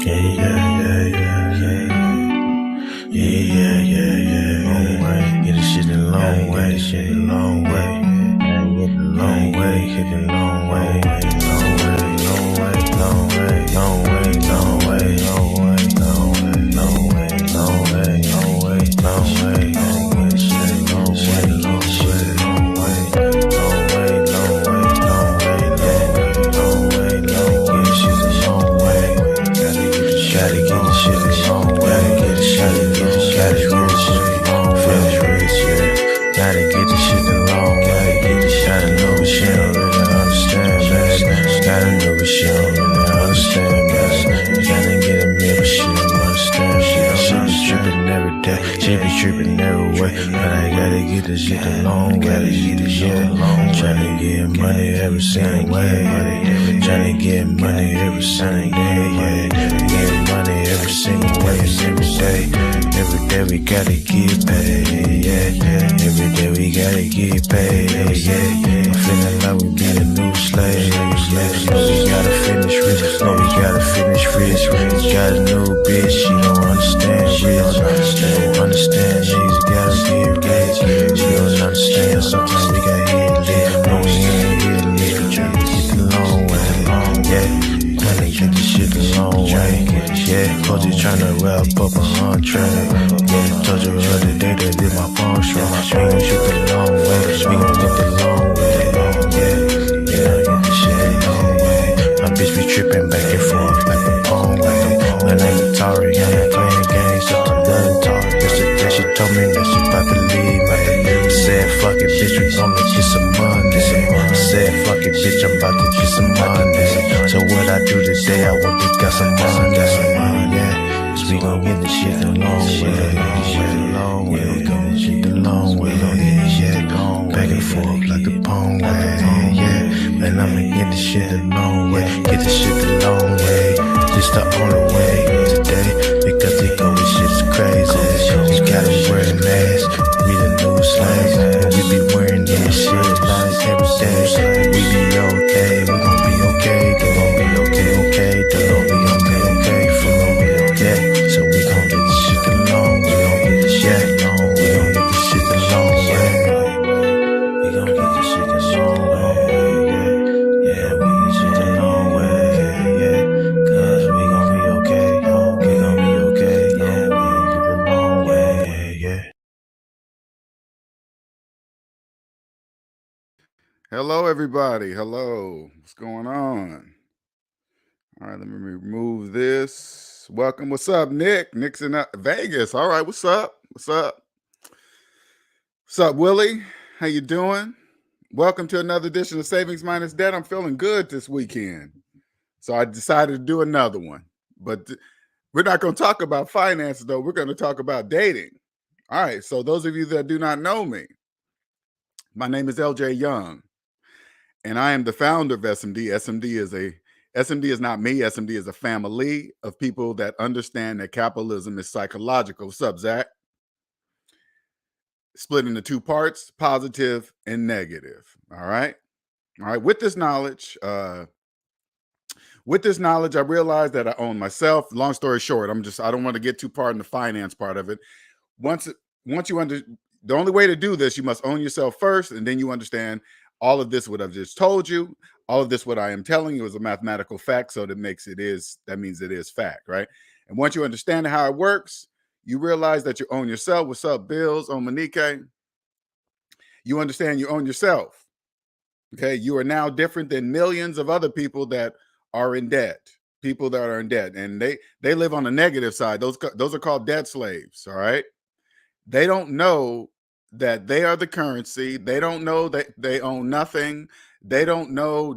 Long way, get this shit a long way, get shit a long way, long way, hit it long way, long way, long way, long way, long way, long way, long way, long way, long way, long way, long way, long way, long way, shit long way, long shit long way, long way, long way, long way, long way, long way, shit a long way. Gotta get the shit a long way, get the shit a long gotta get the shit a long way, gotta know what she don't really understand, man. Gotta know what she don't really understand, man. Gotta get a meal, but she don't understand. She be tripping every day, she be tripping every way, but I gotta get the shit a long way, tryna get money every single way, tryna get money every single day, get money every single way, every day. Every day we gotta get paid, every day we gotta get paid, I'm feeling like we be the new slaves, we gotta finish rich, no, we gotta finish rich, got a new bitch, she don't understand, niggas gotta get rich, she don't understand, sometimes we gotta hit lit, no, we ain't hit lit, tryna get the long way, tryna get the shit the long way, Coach is tryna wrap up a entree. Told you the other day that did my phone strong. We gon' shoot the long way, we gon' get the long way, get the shit the long way. My bitch be trippin' back and forth like a phone way. My name is Atari, I ain't playing games, so I'm done talking. Yesterday she told me that she about to leave, man. Said fuck it, bitch, we gon' get some money. Said fuck it, bitch, I'm about to get some money. So what I do today, I went and got some money, Cause we gon' get the shit the long way, we gon' get shit the long way, back and forth like the pong way, man, I'ma get the shit the long way, get the shit the long way, just the only way today, because they go with shit's crazy, you gotta wear a mask, we the new slaves, and we be wearing this shit like every day, we be okay, we gon' be okay, they gon' be okay, they gon' be okay for me. So we gon' get this shit the long way, we gon' get this shit the long way, we gon' get this shit the long way, we gon' get this shit the long way, we get shit the long way, cause we gon' be okay, we gon' be okay, we gon' get the long way, Hello, everybody. Hello. What's going on? All right, let me remove this. Welcome. What's up, Nick? Nick's in Vegas. All right, what's up? What's up? What's up, Willie? How you doing? Welcome to another edition of Savings Minus Debt. I'm feeling good this weekend, so I decided to do another one. But we're not going to talk about finance, though. We're going to talk about dating. All right, so those of you that do not know me, my name is LJ Young, and I am the founder of SMD. SMD is not me. SMD is a family of people that understand that capitalism is psychological. What's up, Zach? Split into two parts, positive and negative. All right. With this knowledge, I realized that I own myself. Long story short, I don't want to get too far in the finance part of it. Once the only way to do this, you must own yourself first, and then you understand all of this, what I've just told you, all of this, what I am telling you, is a mathematical fact. So that means it is fact, right? And once you understand how it works, you realize that you own yourself. What's up, Bills? On Monique? You understand you own yourself. Okay, you are now different than millions of other people that are in debt. People that are in debt, and they live on the negative side. Those are called debt slaves. All right, they don't know that they are the currency. They don't know that they own nothing. They don't know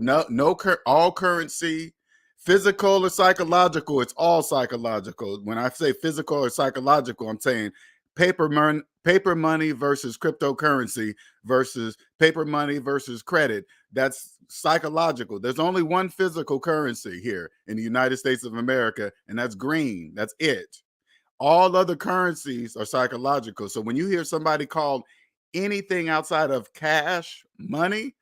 all currency, physical or psychological. It's all psychological. When I say physical or psychological, I'm saying paper money versus cryptocurrency versus paper money versus credit. That's psychological. There's only one physical currency here in the United States of America, and that's green. That's it. All other currencies are psychological. So when you hear somebody call anything outside of cash money,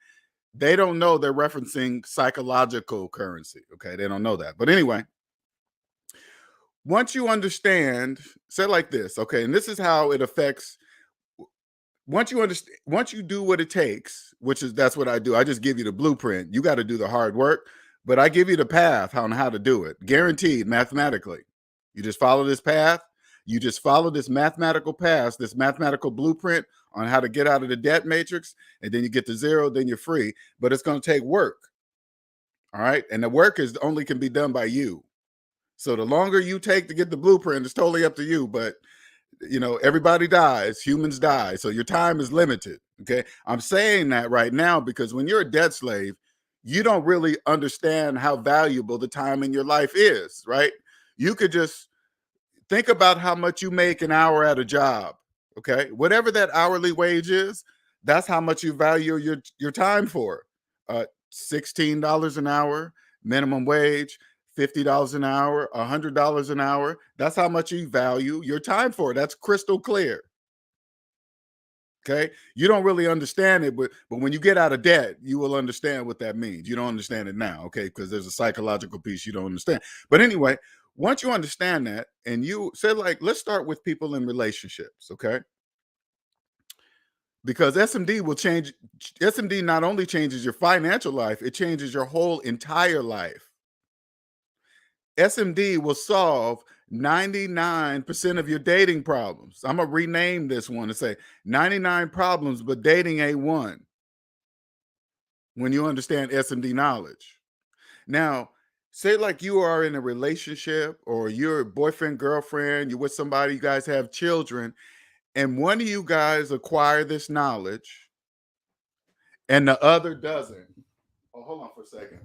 they don't know they're referencing psychological currency. Okay, they don't know that. But anyway, once you understand, say like this, okay, and this is how it affects. Once you understand, once you do what it takes, which is that's what I do. I just give you the blueprint. You got to do the hard work, but I give you the path on how to do it, guaranteed mathematically. You just follow this path. You just follow this mathematical path, this mathematical blueprint on how to get out of the debt matrix, and then you get to zero, then you're free. But it's going to take work. All right. And the work is only can be done by you. So the longer you take to get the blueprint, it's totally up to you. But everybody dies, humans die. So your time is limited. Okay. I'm saying that right now because when you're a debt slave, you don't really understand how valuable the time in your life is, right? You could just think about how much you make an hour at a job. Okay. Whatever that hourly wage is, that's how much you value your time for. $16 an hour, minimum wage, $50 an hour, $100 an hour. That's how much you value your time for. That's crystal clear. Okay. You don't really understand it, but when you get out of debt, you will understand what that means. You don't understand it now, okay? Because there's a psychological piece you don't understand. But anyway, once you understand that, and you say, like, let's start with people in relationships, okay? Because SMD will change. SMD not only changes your financial life, it changes your whole entire life. SMD will solve 99% of your dating problems. I'm going to rename this one and say 99 problems, but dating ain't one when you understand SMD knowledge. Now, say like you are in a relationship or you're a boyfriend, girlfriend, you're with somebody, you guys have children, and one of you guys acquire this knowledge and the other doesn't. Oh, hold on for a second.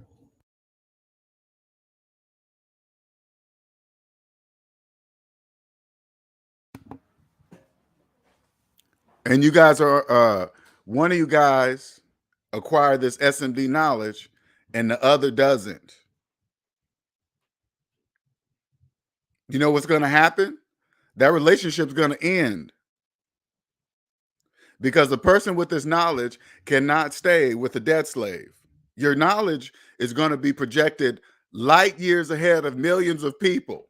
And you guys are one of you guys acquire this SMD knowledge and the other doesn't. You know what's going to happen? That relationship's going to end because the person with this knowledge cannot stay with the debt slave. Your knowledge is going to be projected light years ahead of millions of people.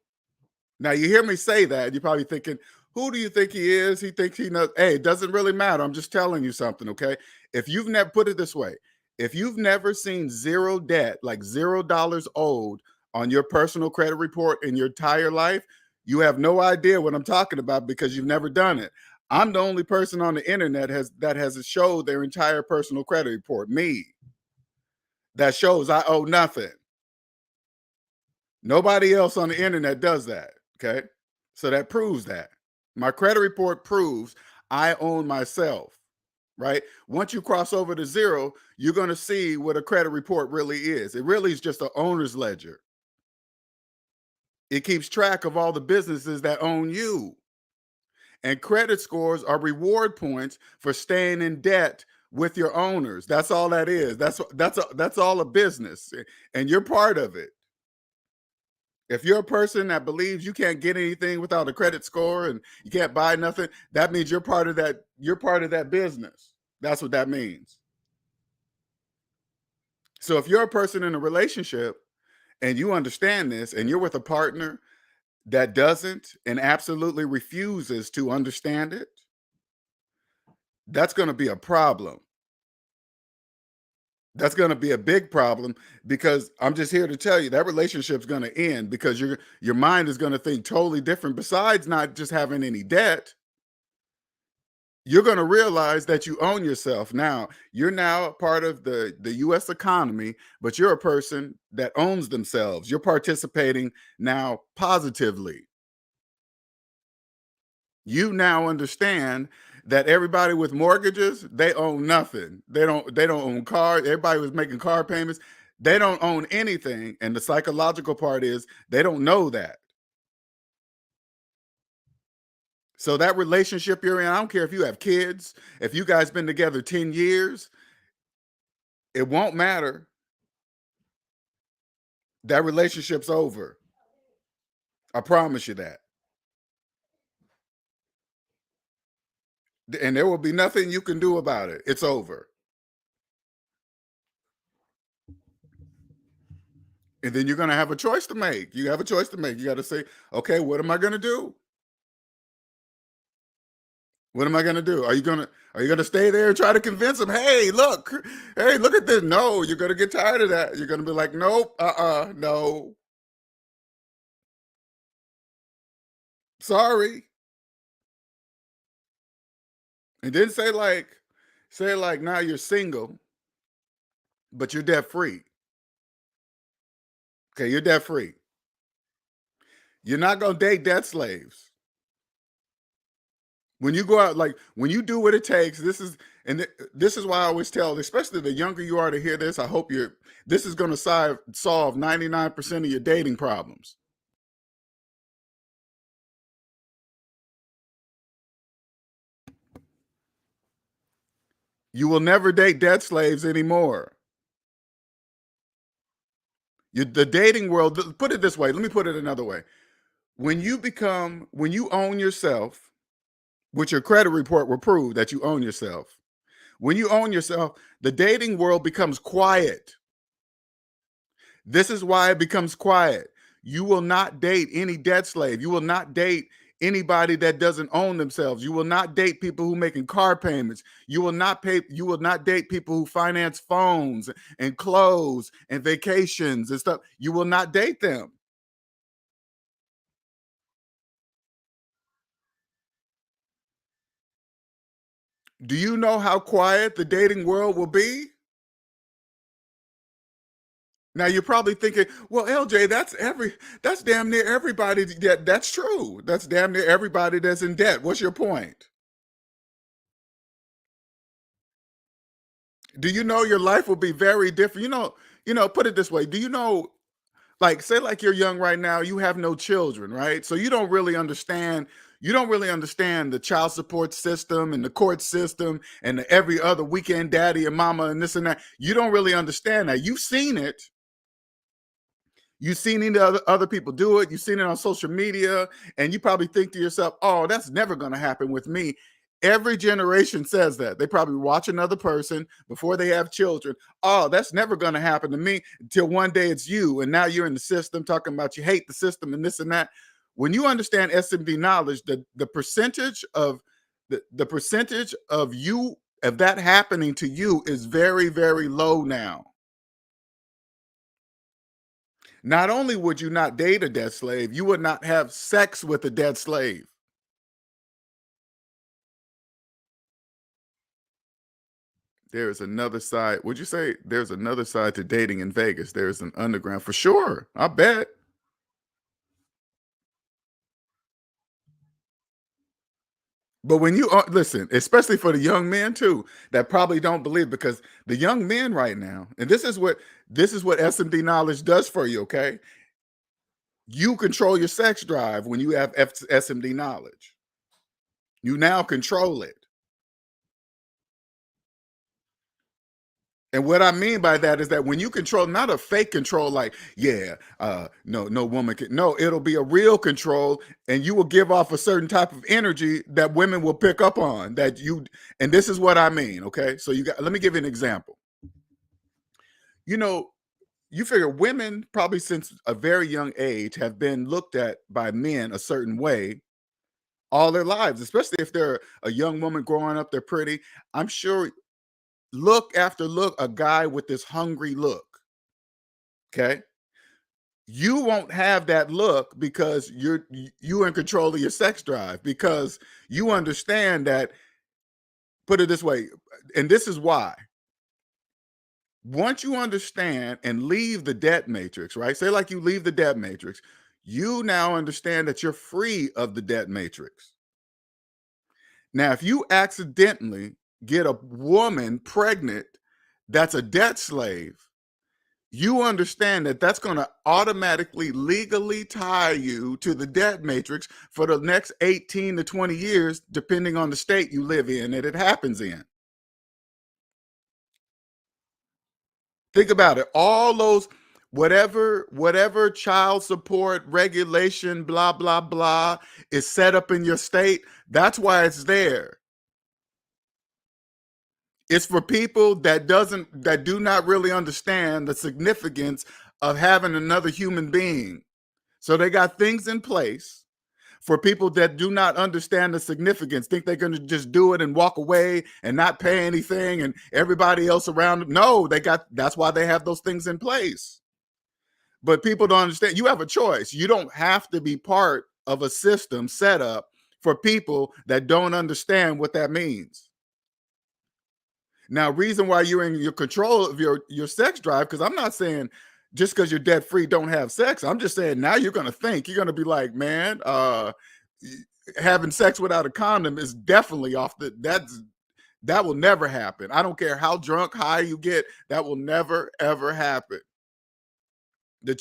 Now, you hear me say that, you're probably thinking, who do you think he is? He thinks he knows. Hey, it doesn't really matter. I'm just telling you something, okay? If you've never, put it this way, if you've never seen zero debt, like $0 owed on your personal credit report in your entire life, you have no idea what I'm talking about because you've never done it. I'm the only person on the internet that has showed their entire personal credit report, me, that shows I owe nothing. Nobody else on the internet does that, okay? So that proves that. My credit report proves I own myself, right? Once you cross over to zero, you're going to see what a credit report really is. It really is just an owner's ledger. It keeps track of all the businesses that own you. And credit scores are reward points for staying in debt with your owners. That's all that is. That's all a business, and you're part of it. If you're a person that believes you can't get anything without a credit score and you can't buy nothing, that means you're part of that. You're part of that business. That's what that means. So if you're a person in a relationship and you understand this and you're with a partner that doesn't and absolutely refuses to understand it, that's going to be a problem. That's going to be a big problem because I'm just here to tell you that relationship's going to end because your mind is going to think totally different. Besides not just having any debt, you're going to realize that you own yourself now. You're now a part of the US economy, but you're a person that owns themselves. You're participating now positively. You now understand that everybody with mortgages, they own nothing. They don't own cars. Everybody was making car payments. They don't own anything. And the psychological part is they don't know that. So that relationship you're in, I don't care if you have kids, if you guys been together 10 years, it won't matter. That relationship's over. I promise you that. And there will be nothing you can do about it. It's over. And then you're going to have a choice to make. You have a choice to make. You got to say, okay, what am I going to do? What am I going to do? Are you going to stay there and try to convince them, hey, look at this? No, you're going to get tired of that. You're going to be like, nope, no. Sorry. And then say like now you're single, but you're debt free. Okay, you're debt free. You're not going to date debt slaves. When you go out, like when you do what it takes, this is why I always tell, especially the younger you are to hear this, I hope this is going to solve 99% of your dating problems. You will never date debt slaves anymore. The dating world, put it this way, let me put it another way. When you own yourself, which your credit report will prove that you own yourself. When you own yourself, the dating world becomes quiet. This is why it becomes quiet. You will not date any debt slave. You will not date anybody that doesn't own themselves. You will not date people who making car payments. You will not date people who finance phones and clothes and vacations and stuff. You will not date them. Do you know how quiet the dating world will be? Now you're probably thinking, well, LJ, that's damn near everybody. That's true. That's damn near everybody that's in debt. What's your point? Do you know your life will be very different? Put it this way. Do you know, like, say like you're young right now, you have no children, right? So you don't really understand the child support system and the court system and the every other weekend daddy and mama and this and that. You don't really understand that. You've seen it. You've seen other people do it. You've seen it on social media, and you probably think to yourself, "Oh, that's never going to happen with me." Every generation says that. They probably watch another person before they have children. Oh, that's never going to happen to me until one day it's you, and now you're in the system talking about you hate the system and this and that. When you understand SMD knowledge, the percentage of the percentage of that happening to you is very, very low now. Not only would you not date a debt slave, you would not have sex with a debt slave. There is another side. Would you say there's another side to dating in Vegas? There's an underground for sure. I bet. But when you listen, especially for the young men too, that probably don't believe, because the young men right now, and this is what SMD knowledge does for you. Okay, you control your sex drive when you have SMD knowledge. You now control it. And what I mean by that is that when you control, not a fake control, like, yeah, no woman can, no, it'll be a real control, and you will give off a certain type of energy that women will pick up on and this is what I mean. Okay. So let me give you an example. You know, you figure women probably since a very young age have been looked at by men a certain way all their lives, especially if they're a young woman growing up, they're pretty. I'm sure look after look, a guy with this hungry look. Okay. You won't have that look because you're in control of your sex drive, because you understand that, put it this way, and this is why. Once you understand and leave the debt matrix, right? Say like you leave the debt matrix, you now understand that you're free of the debt matrix. Now, if you accidentally get a woman pregnant that's a debt slave, you understand that that's going to automatically legally tie you to the debt matrix for the next 18 to 20 years, depending on the state you live in that it happens in. Think about it. All those, whatever child support regulation, blah, blah, blah, is set up in your state, that's why it's there. It's for people that do not really understand the significance of having another human being. So they got things in place for people that do not understand the significance, think they're going to just do it and walk away and not pay anything, and everybody else around them. No, that's why they have those things in place. But people don't understand. You have a choice. You don't have to be part of a system set up for people that don't understand what that means. Now, reason why you're in your control of your sex drive, because I'm not saying just because you're debt free, don't have sex. I'm just saying now you're going to think, you're going to be like, man, having sex without a condom is definitely that will never happen. I don't care how drunk, high you get, that will never, ever happen. The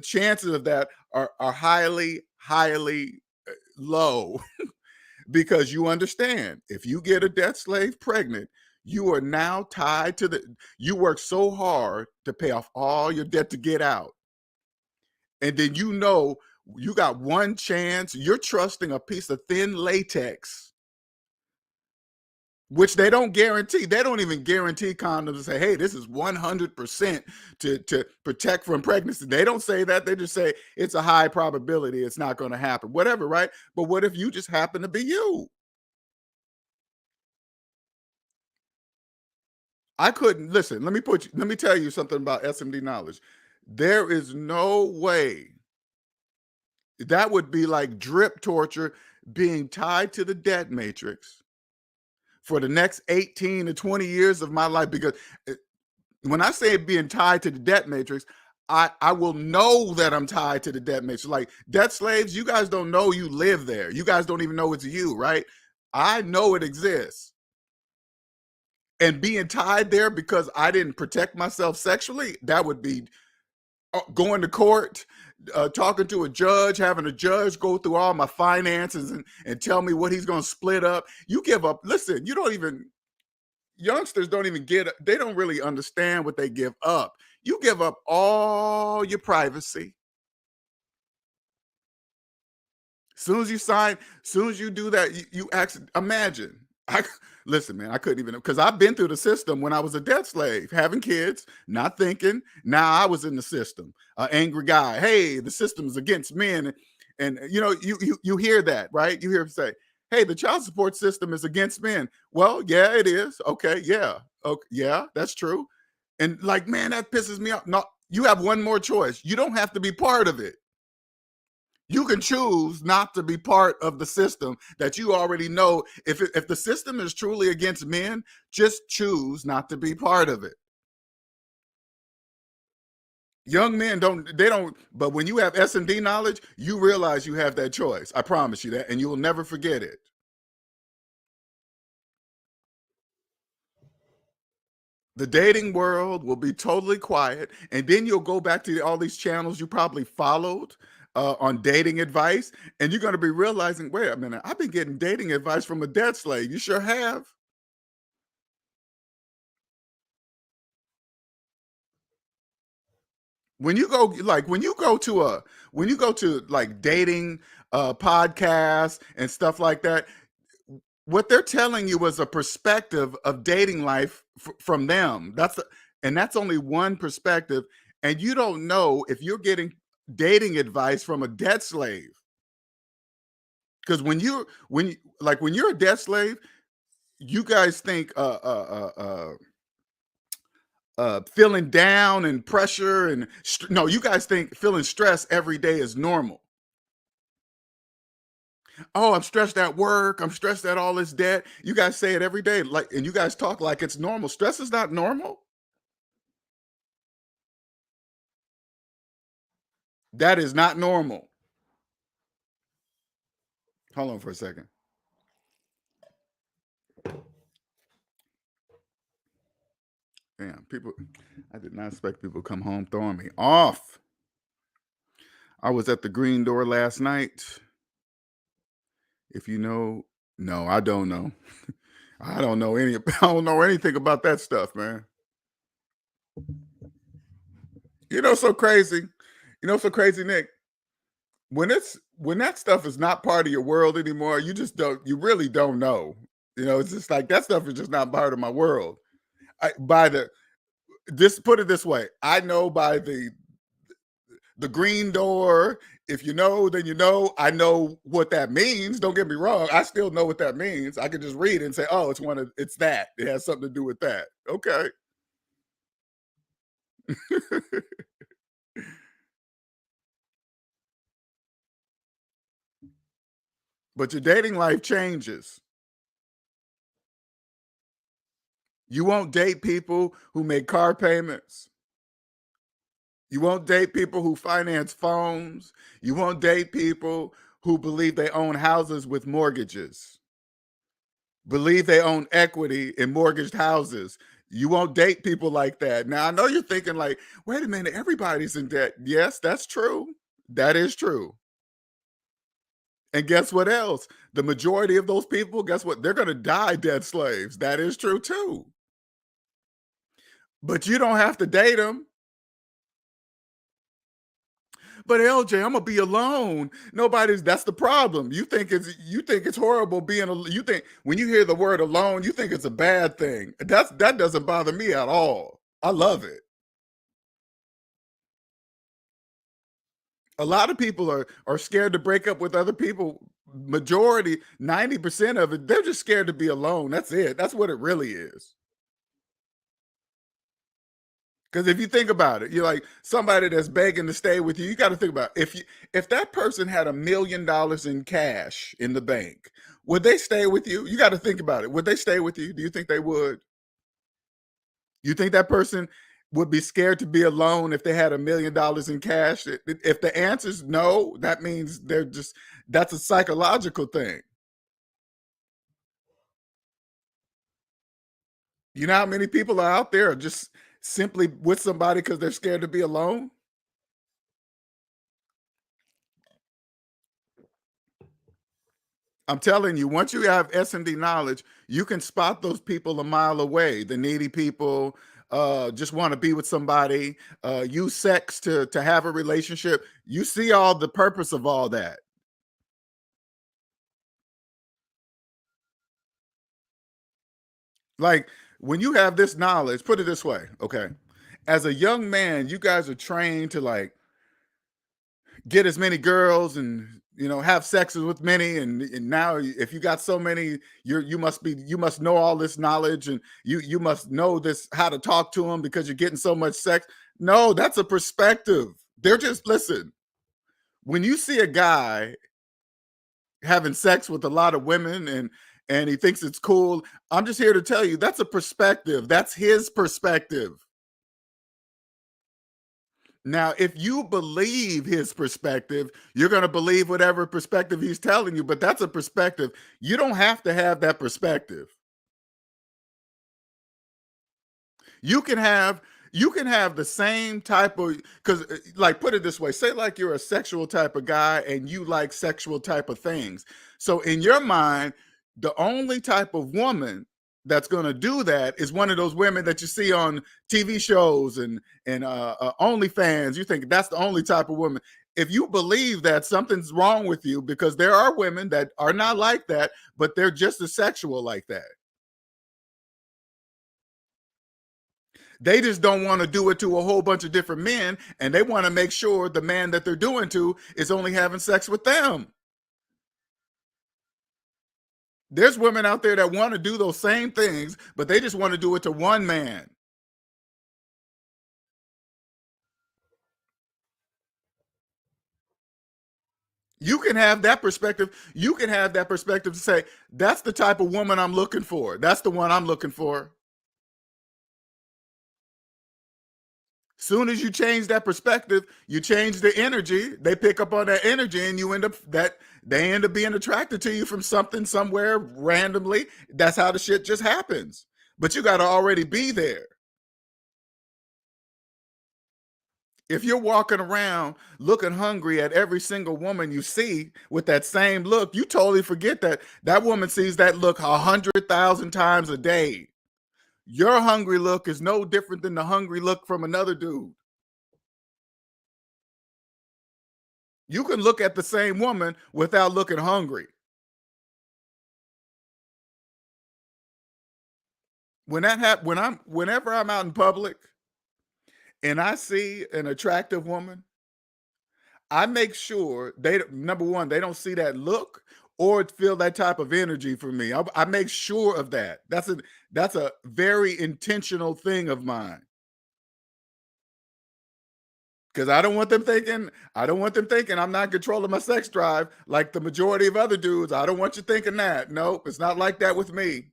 chances of that are highly, highly low because you understand if you get a debt slave pregnant, you are now tied to you work so hard to pay off all your debt to get out. And then you got one chance, you're trusting a piece of thin latex, which they don't guarantee. They don't even guarantee condoms and say, hey, this is 100% to protect from pregnancy. They don't say that. They just say it's a high probability it's not going to happen, whatever, right? But what if you just happen to be you? I couldn't listen. Let me tell you something about SMD knowledge. There is no way that would be like drip torture, being tied to the debt matrix for the next 18 to 20 years of my life. Because when I say being tied to the debt matrix, I will know that I'm tied to the debt matrix. Like debt slaves, you guys don't know you live there. You guys don't even know it's you, right? I know it exists. And being tied there because I didn't protect myself sexually, that would be going to court, talking to a judge, having a judge go through all my finances and tell me what he's going to split up. You give up. Listen, youngsters don't even they don't really understand what they give up. You give up all your privacy. Soon as you do that, you imagine. Listen, man, I couldn't even, because I've been through the system when I was a debt slave, having kids, not thinking. Now I was in the system, an angry guy. Hey, the system is against men, and you hear that, right? You hear him say, "Hey, the child support system is against men." Well, yeah, it is. Okay, yeah, okay, yeah, that's true. And like, man, that pisses me off. No, you have one more choice. You don't have to be part of it. You can choose not to be part of the system that you already know. If the system is truly against men, just choose not to be part of it. Young men don't, but when you have S&D knowledge, you realize you have that choice. I promise you that, and you will never forget it. The dating world will be totally quiet, and then you'll go back to all these channels you probably followed on dating advice, and you're going to be realizing, wait a minute, I've been getting dating advice from a debt slave. You sure have. When you go to like dating podcasts and stuff like that, what they're telling you is a perspective of dating life from them. And that's only one perspective, and you don't know if you're getting dating advice from a debt slave. Because when you're a debt slave, you guys think feeling down and pressure and no, you guys think feeling stress every day is normal. Oh, I'm stressed at work. I'm stressed at all this debt. You guys say it every day, like, and you guys talk like it's normal. Stress is not normal. That is not normal. Hold on for a second. Damn, people, I did not expect people to come home throwing me off. I was at the Green Door last night. If you know, no, I don't know. I don't know I don't know anything about that stuff, man. So crazy. So crazy, Nick. When that stuff is not part of your world anymore, you really don't know. It's just like that stuff is just not part of my world. This put it this way. I know by the green door. If you know, then you know. I know what that means. Don't get me wrong. I still know what that means. I can just read it and say, oh, it's that. It has something to do with that. Okay. But your dating life changes. You won't date people who make car payments. You won't date people who finance phones. You won't date people who believe they own houses with mortgages, believe they own equity in mortgaged houses. You won't date people like that. Now, I know you're thinking like, wait a minute, everybody's in debt. Yes, that's true. That is true. And guess what else? The majority of those people, guess what? They're going to die debt slaves. That is true too. But you don't have to date them. But LJ, I'm gonna be alone. That's the problem. You think it's horrible being you think when you hear the word alone, you think it's a bad thing. That doesn't bother me at all. I love it. A lot of people are scared to break up with other people. Majority, 90% of it, they're just scared to be alone. That's it. That's what it really is. Because if you think about it, you're like somebody that's begging to stay with you. You got to think about it. If that person had $1 million in cash in the bank, would they stay with you? You got to think about it. Would they stay with you? Do you think they would? You think that person would be scared to be alone if they had $1 million in cash? If the answer is no, that means that's a psychological thing. You know how many people are out there are just simply with somebody because they're scared to be alone? I'm telling you, once you have S&D knowledge, you can spot those people a mile away. The needy people, just want to be with somebody, use sex to have a relationship. You see all the purpose of all that. Like when you have this knowledge, put it this way, okay? As a young man, you guys are trained to like get as many girls and have sexes with many, and now if you got so many, you must know all this knowledge, and you must know this how to talk to them because you're getting so much sex. No, that's a perspective. They're just listen. When you see a guy having sex with a lot of women and he thinks it's cool, I'm just here to tell you that's a perspective. That's his perspective. Now, if you believe his perspective, you're going to believe whatever perspective he's telling you, but that's a perspective. You don't have to have that perspective. You can have the same type of because like put it this way, say like you're a sexual type of guy and you like sexual type of things. So in your mind, the only type of woman that's going to do that is one of those women that you see on TV shows and OnlyFans. You think that's the only type of woman. If you believe that, something's wrong with you, because there are women that are not like that, but they're just as sexual like that. They just don't want to do it to a whole bunch of different men, and they want to make sure the man that they're doing to is only having sex with them. There's women out there that want to do those same things, but they just want to do it to one man. You can have that perspective. You can have that perspective to say, that's the type of woman I'm looking for. That's the one I'm looking for. Soon as you change that perspective, you change the energy. They pick up on that energy, and they end up being attracted to you from something somewhere randomly. That's how the shit just happens. But you got to already be there. If you're walking around looking hungry at every single woman you see with that same look, you totally forget that woman sees that look 100,000 times a day. Your hungry look is no different than the hungry look from another dude. You can look at the same woman without looking hungry. When that happens, whenever I'm out in public and I see an attractive woman, I make sure they number one, they don't see that look or feel that type of energy from me. I make sure of that. That's a very intentional thing of mine. Because I don't want them thinking I'm not controlling my sex drive like the majority of other dudes. I don't want you thinking that. Nope, it's not like that with me.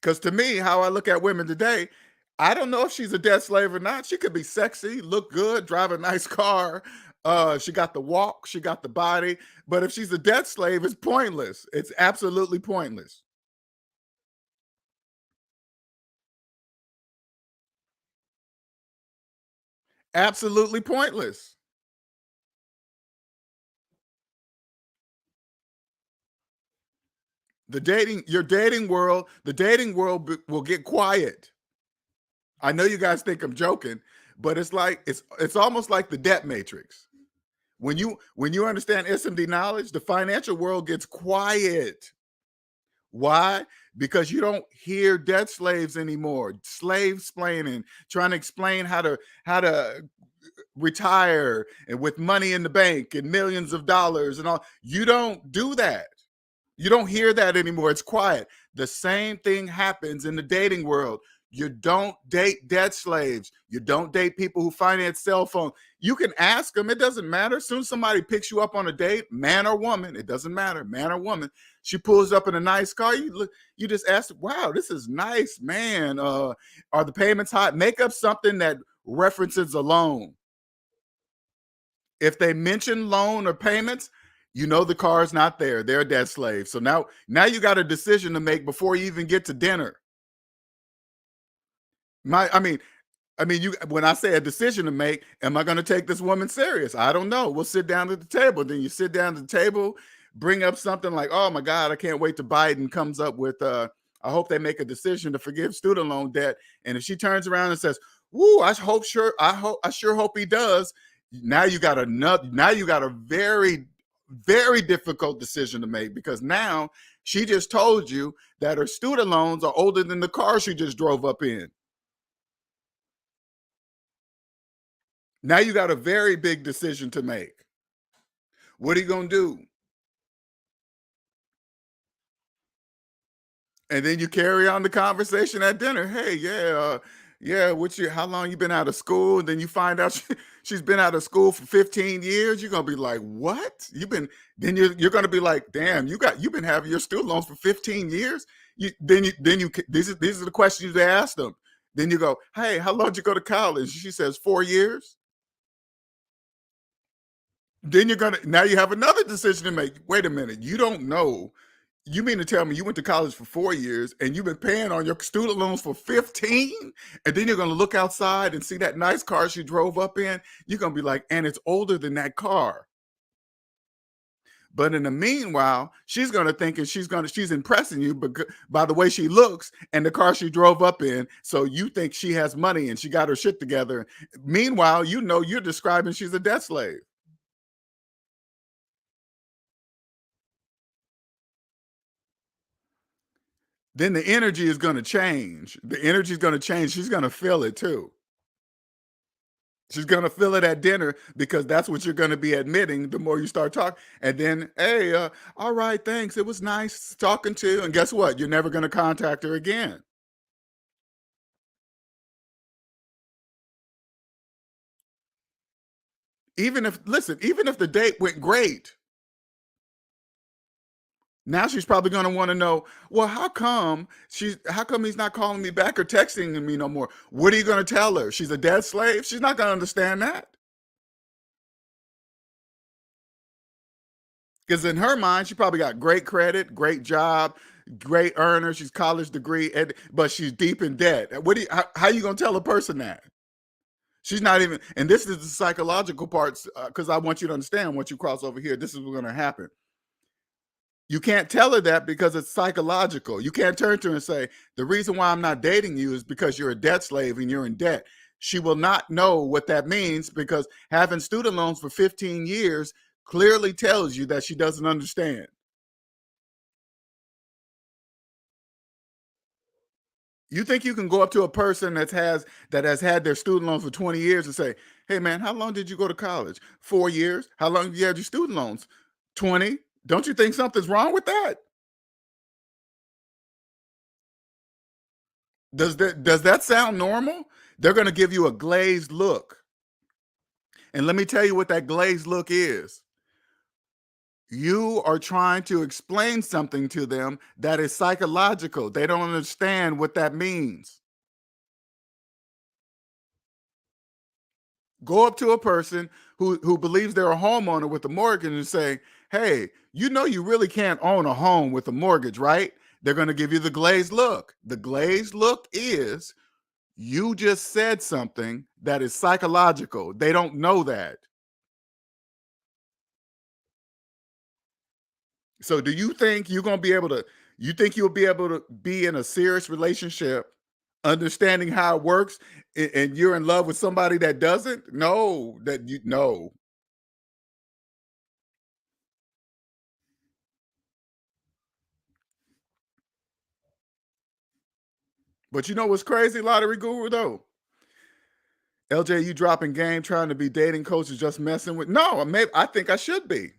Because to me, how I look at women today, I don't know if she's a debt slave or not. She could be sexy, look good, drive a nice car. She got the walk, she got the body. But if she's a debt slave, it's pointless. It's absolutely pointless. Absolutely pointless. The dating world will get quiet. I know you guys think I'm joking, but it's almost like the debt matrix. When you understand SMD knowledge, the financial world gets quiet. Why? Because you don't hear debt slaves anymore. Slave splaining, trying to explain how to retire and with money in the bank and millions of dollars and all. You don't do that. You don't hear that anymore. It's quiet. The same thing happens in the dating world. You don't date debt slaves. You don't date people who finance cell phones. You can ask them. It doesn't matter. As soon as somebody picks you up on a date, man or woman, it doesn't matter, man or woman. She pulls up in a nice car. You just ask, wow, this is nice, man. Are the payments high? Make up something that references a loan. If they mention loan or payments, you know the car's not there. They're a debt slave. So now you got a decision to make before you even get to dinner. My, you when I say a decision to make, am I going to take this woman serious? I don't know. We'll sit down at the table. Then you sit down at the table, bring up something like, "Oh my God, I can't wait till Biden comes up with I hope they make a decision to forgive student loan debt." And if she turns around and says, "Woo, I sure hope he does." Now you got a very very difficult decision to make because now she just told you that her student loans are older than the car she just drove up in. Now you got a very big decision to make. What are you going to do? And then you carry on the conversation at dinner. Hey, yeah, how long you been out of school? And then you find out she's been out of school for 15 years. You're gonna be like, what? You're gonna be like, damn, you've been having your student loans for 15 years. These are the questions you ask them. Then you go, hey, how long did you go to college? She says 4 years. Then now you have another decision to make. Wait a minute, you don't know. You mean to tell me you went to college for 4 years and you've been paying on your student loans for 15? And then you're going to look outside and see that nice car she drove up in. You're going to be like, and it's older than that car. But in the meanwhile, she's going to think and she's impressing you by the way she looks and the car she drove up in. So you think she has money and she got her shit together. Meanwhile, you know you're describing she's a debt slave. Then the energy is going to change. The energy is going to change. She's going to feel it too. She's going to feel it at dinner because that's what you're going to be admitting the more you start talking. And then, hey, all right, thanks. It was nice talking to you. And guess what? You're never going to contact her again. Even if the date went great, now she's probably going to want to know, well, how come he's not calling me back or texting me no more? What are you going to tell her? She's a debt slave? She's not going to understand that. Because in her mind, she probably got great credit, great job, great earner. She's college degree, but she's deep in debt. How you gonna tell a person that? She's not even. And this is the psychological parts because I want you to understand once you cross over here, this is what's gonna happen. You can't tell her that because it's psychological. You can't turn to her and say, the reason why I'm not dating you is because you're a debt slave and you're in debt. She will not know what that means because having student loans for 15 years clearly tells you that she doesn't understand. You think you can go up to a person that has had their student loans for 20 years and say, "Hey man, how long did you go to college? 4 years. How long have you had your student loans? 20." Don't you think something's wrong with that? Does that sound normal? They're going to give you a glazed look. And let me tell you what that glazed look is. You are trying to explain something to them that is psychological. They don't understand what that means. Go up to a person who believes they're a homeowner with a mortgage and say, "Hey, you know you really can't own a home with a mortgage, right?" They're going to give you the glazed look. The glazed look is you just said something that is psychological. They don't know that. So do you think you're going to be able to you think you'll be able to be in a serious relationship understanding how it works and you're in love with somebody that doesn't? No, that you no. But you know what's crazy, lottery guru though? LJ, you dropping game trying to be dating coaches just messing with. No, maybe I think I should be.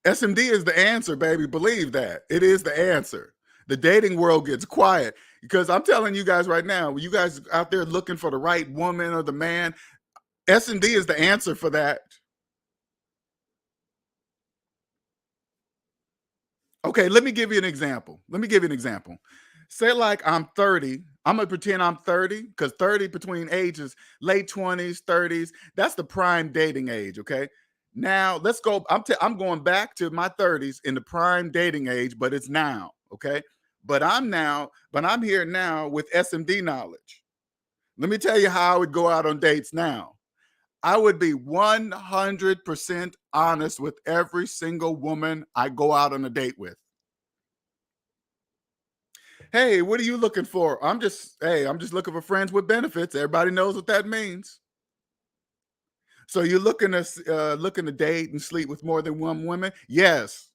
SMD is the answer, baby. Believe that. It is the answer. The dating world gets quiet because I'm telling you guys right now, you guys out there looking for the right woman or the man, S&D is the answer for that. Okay, let me give you an example. Let me give you an example. Say like I'm 30. I'm gonna pretend I'm 30 because 30 between ages, late 20s, 30s. That's the prime dating age. Okay. Now let's go. I'm going back to my 30s in the prime dating age, but it's now. Okay. But I'm here now with SMD knowledge. Let me tell you how I would go out on dates now. I would be 100% honest with every single woman I go out on a date with. Hey, what are you looking for? I'm just looking for friends with benefits. Everybody knows what that means. So you're looking to date and sleep with more than one woman? Yes.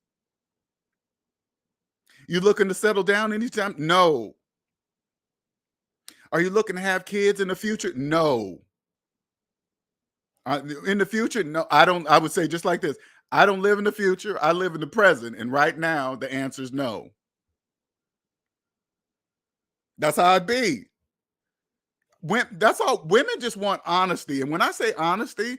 You looking to settle down anytime? No. Are you looking to have kids in the future? No. In the future? No, I don't. I would say just like this. I don't live in the future. I live in the present. And right now, the answer is no. That's how I'd be. That's all. Women just want honesty. And when I say honesty,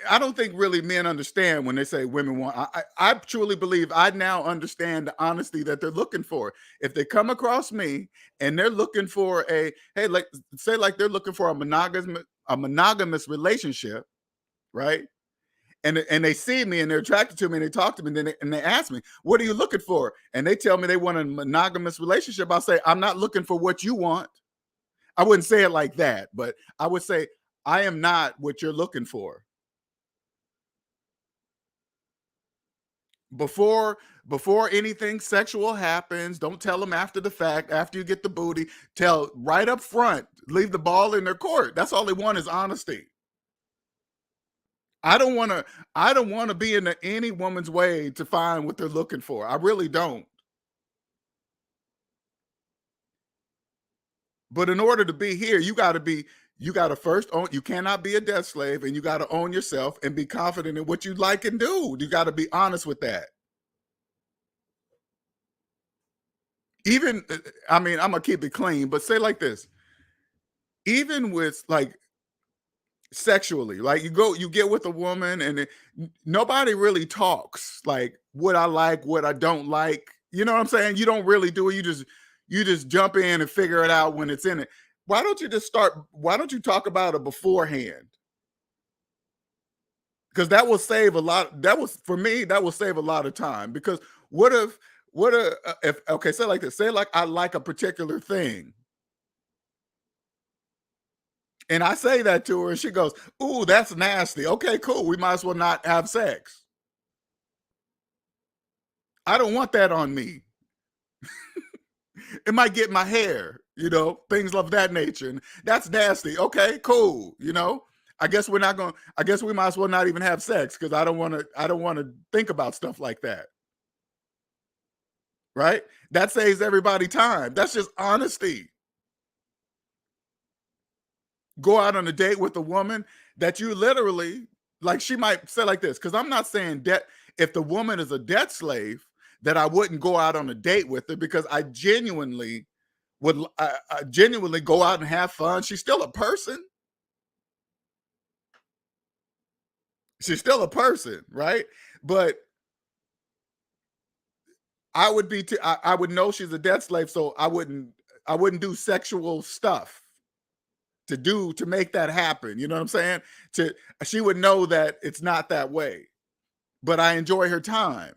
I don't think really men understand when they say women want. I truly believe I now understand the honesty that they're looking for. If they come across me and they're looking for hey, like say like they're looking for a monogamous relationship, right? And they see me and they're attracted to me and they talk to me and they ask me, "What are you looking for?" And they tell me they want a monogamous relationship. I'll say, "I'm not looking for what you want." I wouldn't say it like that, but I would say, "I am not what you're looking for." Before before anything sexual happens, don't tell them after the fact, after you get the booty, tell right up front, leave the ball in their court. That's all they want is honesty. I don't want to I don't want to be in any woman's way to find what they're looking for. I really don't. But in order to be here, you got to first own, you cannot be a debt slave and you got to own yourself and be confident in what you like and do. You got to be honest with that. Even I mean, I'm gonna keep it clean, but say like this, even with like sexually, like you get with a woman and nobody really talks like what I like, what I don't like. You know what I'm saying? You don't really do it. You just jump in and figure it out when it's in it. Why don't you talk about it beforehand? Because that will save a lot. That was for me, that will save a lot of time. Because what if if okay, say like this, say like I like a particular thing. And I say that to her, and she goes, "Ooh, that's nasty." Okay, cool. We might as well not have sex. I don't want that on me. It might get my hair, things of that nature. And that's nasty. Okay, cool. I guess we're not going. I guess we might as well not even have sex because I don't want to. I don't want to think about stuff like that. right? That saves everybody time. That's just honesty. Go out on a date with a woman that you literally, like, she might say like this, because I'm not saying debt. If the woman is a debt slave, that I wouldn't go out on a date with her, because I genuinely would, I genuinely go out and have fun. She's still a person. She's still a person, right? But I would be, I would know she's a debt slave, so I wouldn't do sexual stuff to make that happen. You know what I'm saying? She would know that it's not that way, but I enjoy her time.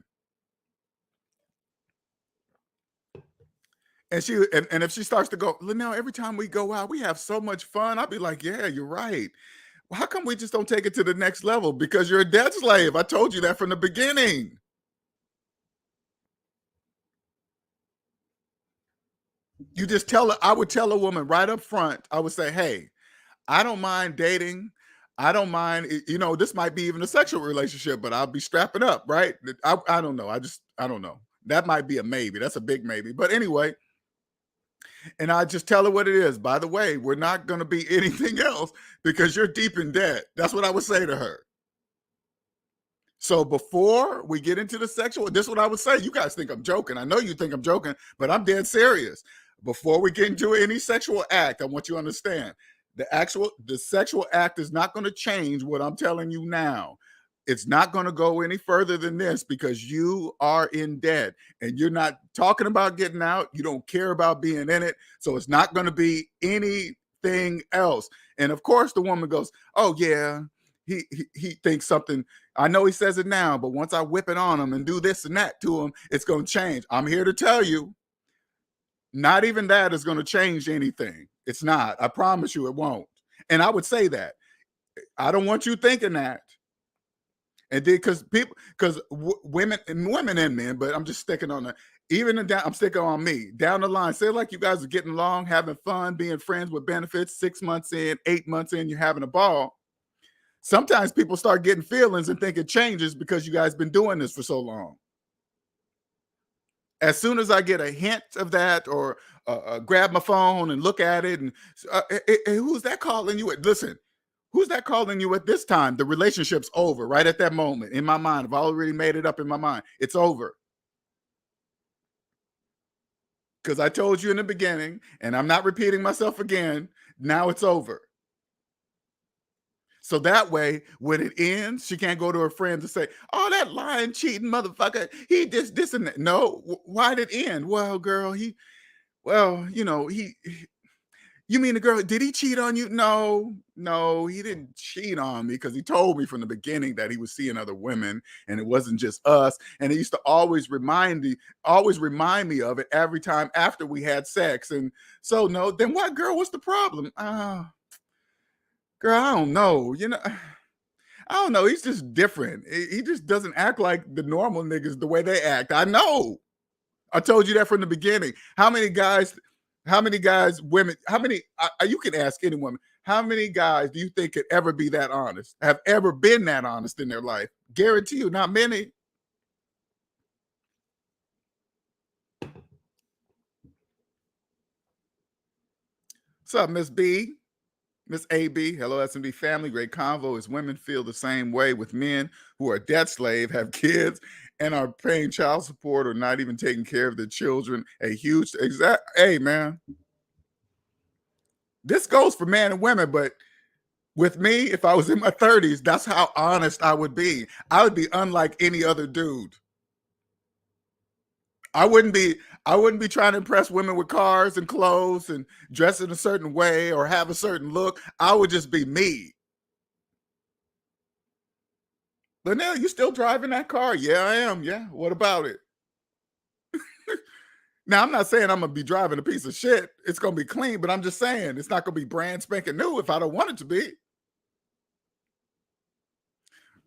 And and if she starts to go, Linnell, every time we go out, we have so much fun. I'll be like, yeah, you're right. Well, how come we just don't take it to the next level? Because you're a debt slave. I told you that from the beginning. You just tell her. I would tell a woman right up front, I would say, hey, I don't mind dating. I don't mind, this might be even a sexual relationship, but I'll be strapping up, right? I don't know. I don't know. That might be a maybe. That's a big maybe. But anyway, and I just tell her what it is. By the way, we're not going to be anything else because you're deep in debt. That's what I would say to her. So before we get into the sexual, this is what I would say. You guys think I'm joking. I know you think I'm joking, but I'm dead serious. Before we get into any sexual act, I want you to understand the sexual act is not going to change what I'm telling you now. It's not going to go any further than this because you are in debt and you're not talking about getting out. You don't care about being in it. So it's not going to be anything else. And of course, the woman goes, oh, yeah, he thinks something. I know he says it now, but once I whip it on him and do this and that to him, it's going to change. I'm here to tell you, not even that is going to change anything. It's not. I promise you it won't. And I would say that. I don't want you thinking that. And then because women and men, but I'm just sticking on I'm sticking on me. Down the line, say like you guys are getting along, having fun, being friends with benefits, 6 months in, 8 months in, you're having a ball. Sometimes people start getting feelings and think it changes because you guys been doing this for so long. As soon as I get a hint of that, or grab my phone and look at it, and who's that calling you? Listen, who's that calling you at this time? The relationship's over right at that moment. In my mind, I've already made it up in my mind. It's over. Because I told you in the beginning, and I'm not repeating myself again, now it's over. So that way, when it ends, she can't go to her friends and say, oh, that lying, cheating motherfucker, he this and that. No, why did it end? Well, girl, you mean the girl, did he cheat on you? No, he didn't cheat on me because he told me from the beginning that he was seeing other women and it wasn't just us. And he used to always remind me of it every time after we had sex. And so, no, then what, girl, what's the problem? Girl, I don't know. I don't know. He's just different. He just doesn't act like the normal niggas the way they act. I know. I told you that from the beginning. How many guys, women, you can ask any woman, how many guys do you think could ever be that honest, have ever been that honest in their life? Guarantee you, not many. What's up, Miss B? Miss AB, hello SMB family, great convo. As women feel the same way with men who are debt slave, have kids, and are paying child support or not even taking care of their children. Hey man, this goes for men and women, but with me, if I was in my 30s, that's how honest I would be. I would be unlike any other dude. I wouldn't be trying to impress women with cars and clothes and dress in a certain way or have a certain look. I would just be me. Linnell, you still driving that car? Yeah, I am. Yeah. What about it? Now, I'm not saying I'm going to be driving a piece of shit. It's going to be clean, but I'm just saying it's not going to be brand spanking new if I don't want it to be.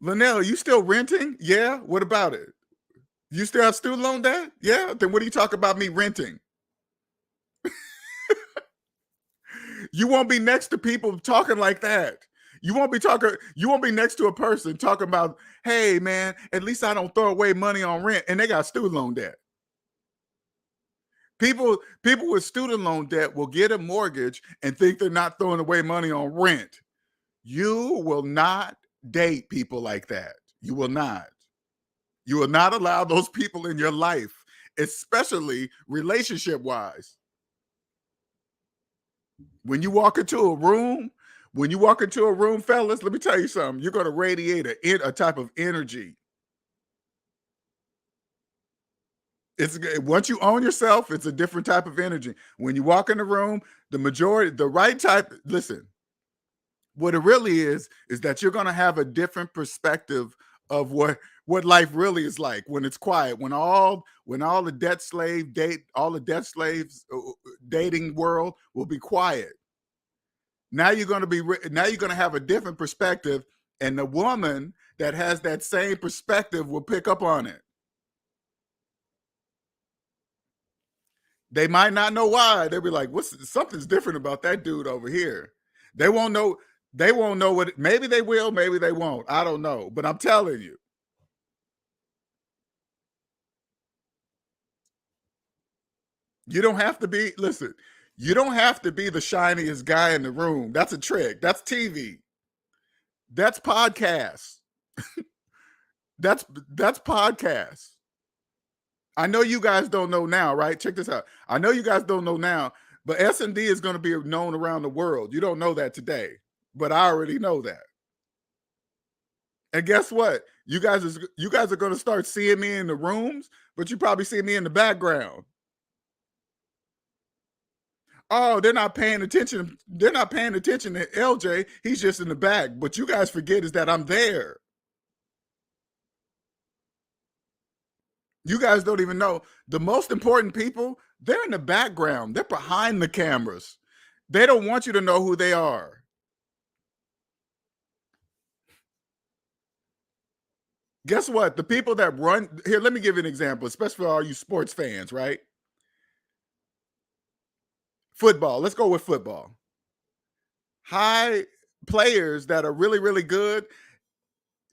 Linnell, you still renting? Yeah. What about it? You still have student loan debt? Yeah. Then what do you talk about me renting? You won't be next to people talking like that. You won't be next to a person talking about, hey man, at least I don't throw away money on rent, and they got student loan debt. People with student loan debt will get a mortgage and think they're not throwing away money on rent. You will not date people like that. You will not. You will not allow those people in your life, especially relationship-wise. When you walk into a room, fellas, let me tell you something. You're going to radiate a type of energy. Once you own yourself, it's a different type of energy. When you walk in the room, the right type, listen, what it really is that you're going to have a different perspective of what life really is like when it's quiet, when all the debt slaves dating world will be quiet. Now you're going to have a different perspective, and the woman that has that same perspective will pick up on it. They might not know why. They'll be like, something's different about that dude over here. They won't know what, maybe they will, maybe they won't. I don't know. But I'm telling you. You don't have to be, listen, you don't have to be the shiniest guy in the room. That's a trick. That's TV. That's podcasts. That's podcasts. I know you guys don't know now, right? Check this out. I know you guys don't know now, but S&D is going to be known around the world. You don't know that today, but I already know that. And guess what? You guys are going to start seeing me in the rooms, but you probably see me in the background. Oh, they're not paying attention. They're not paying attention to LJ. He's just in the back. But you guys forget is that I'm there. You guys don't even know. The most important people, they're in the background. They're behind the cameras. They don't want you to know who they are. Guess what? The people that run, here, let me give you an example, especially for all you sports fans, right? Football. Let's go with football. High players that are really, really good.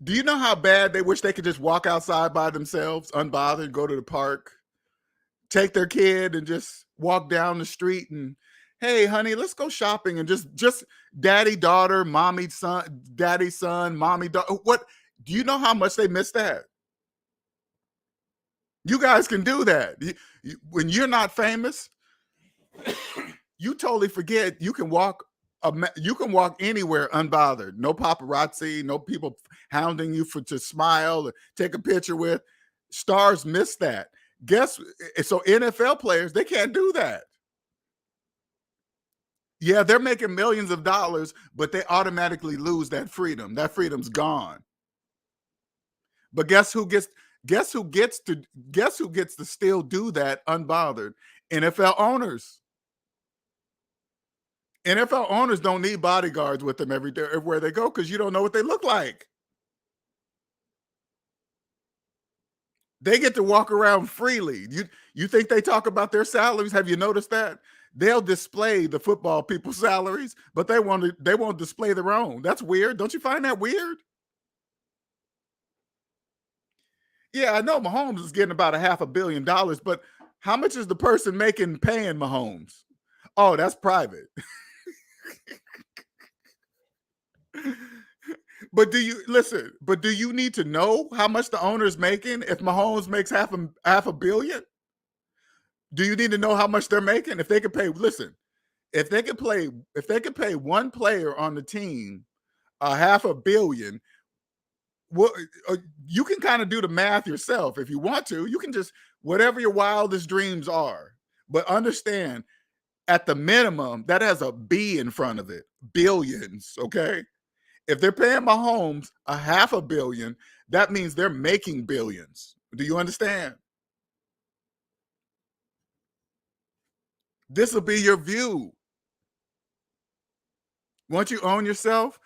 Do you know how bad they wish they could just walk outside by themselves, unbothered, go to the park, take their kid and just walk down the street and, hey, honey, let's go shopping, and just daddy, daughter, mommy, son, daddy, son, mommy, daughter. What? Do you know how much they miss that? You guys can do that. When you're not famous, you totally forget you can walk anywhere unbothered. No paparazzi, no people hounding you to smile or take a picture with. Stars miss that. So NFL players, they can't do that. Yeah, they're making millions of dollars, but they automatically lose that freedom. That freedom's gone. But guess who gets to still do that unbothered? NFL owners. NFL owners don't need bodyguards with them everywhere they go, because you don't know what they look like. They get to walk around freely. You think they talk about their salaries? Have you noticed that? They'll display the football people's salaries, but they won't display their own. That's weird. Don't you find that weird? Yeah, I know Mahomes is getting about $500 million, but how much is the person paying Mahomes? Oh, that's private. But do you need to know how much the owner is making? If Mahomes makes $500 million, do you need to know how much they're making? If they could pay, listen, if they could pay one player on the team $500 million, well, you can kind of do the math yourself if you want to. You can just, whatever your wildest dreams are, but understand, at the minimum, that has a B in front of it. Billions, okay? If they're paying Mahomes $500 million, that means they're making billions. Do you understand? This will be your view. Once you own yourself,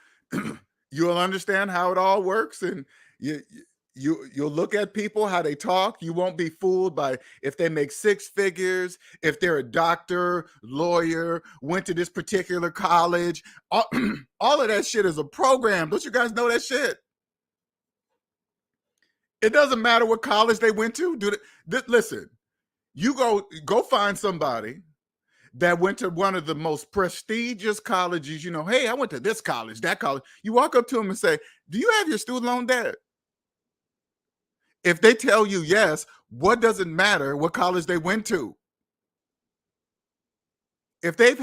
you'll understand how it all works, and you'll look at people, how they talk. You won't be fooled by if they make six figures, if they're a doctor, lawyer, went to this particular college. All of that shit is a program. Don't you guys know that shit? It doesn't matter what college they went to. Listen, You go find somebody that went to one of the most prestigious colleges. Hey, I went to this college, that college. You walk up to them and say, do you have your student loan debt? If they tell you yes, what does it matter what college they went to? If they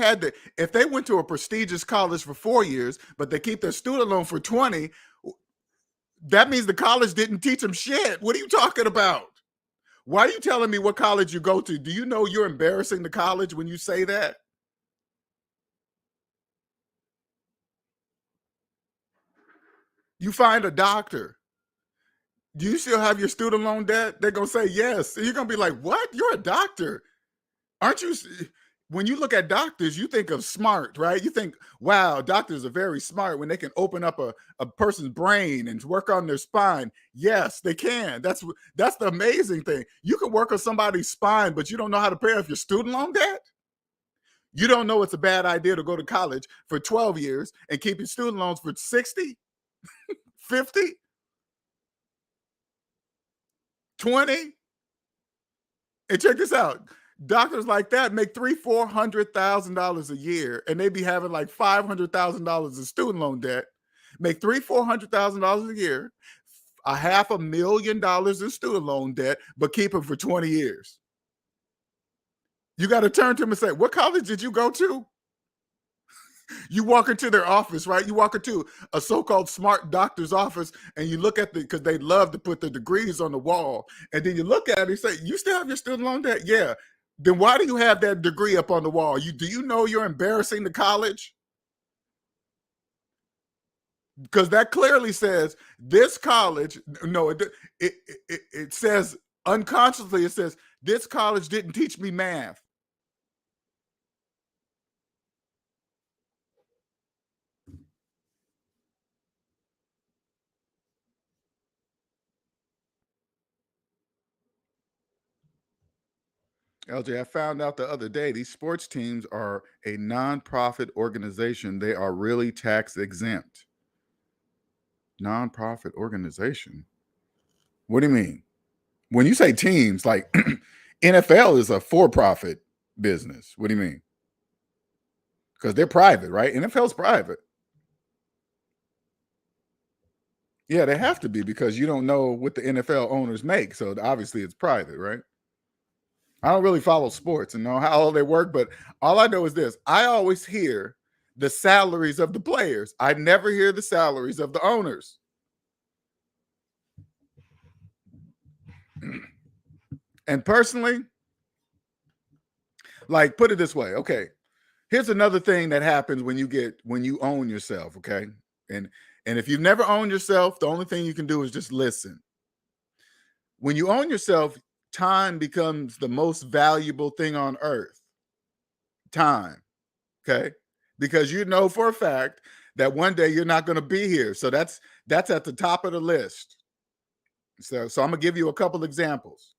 went to a prestigious college for 4 years, but they keep their student loan for 20, that means the college didn't teach them shit. What are you talking about? Why are you telling me what college you go to? Do you know you're embarrassing the college when you say that? You find a doctor. Do you still have your student loan debt? They're going to say yes. And you're going to be like, what? You're a doctor. Aren't you? When you look at doctors, you think of smart, right? You think, wow, doctors are very smart when they can open up a person's brain and work on their spine. Yes, they can. That's the amazing thing. You can work on somebody's spine, but you don't know how to pay off your student loan debt? You don't know it's a bad idea to go to college for 12 years and keep your student loans for 60, 50, 20? And check this out. Doctors like that make $300,000-$400,000 a year, and they be having like $500,000 in student loan debt. Make $300,000-$400,000 a year, $500,000 in student loan debt, but keep them for 20 years. You got to turn to them and say, "What college did you go to?" You walk into their office, right? You walk into a so-called smart doctor's office, and you look at because they love to put the degrees on the wall, and then you look at it and say, "You still have your student loan debt?" Yeah. Then why do you have that degree up on the wall? Do you know you're embarrassing the college? Because that clearly says this college, no, it says unconsciously, it says this college didn't teach me math. LJ, I found out the other day these sports teams are a nonprofit organization. They are really tax exempt. Nonprofit organization. What do you mean? When you say teams, like NFL is a for-profit business. What do you mean? Because they're private, right? NFL's private. Yeah, they have to be because you don't know what the NFL owners make. So obviously it's private, right? I don't really follow sports and know how all they work, but all I know is this. I always hear the salaries of the players. I never hear the salaries of the owners. And personally, like, put it this way. Okay, here's another thing that happens when you own yourself. Okay, and if you've never owned yourself, the only thing you can do is just listen. When you own yourself, time becomes the most valuable thing on earth. Time. Okay, because you know for a fact that one day you're not going to be here. So that's at the top of the list. So I'm gonna give you a couple examples.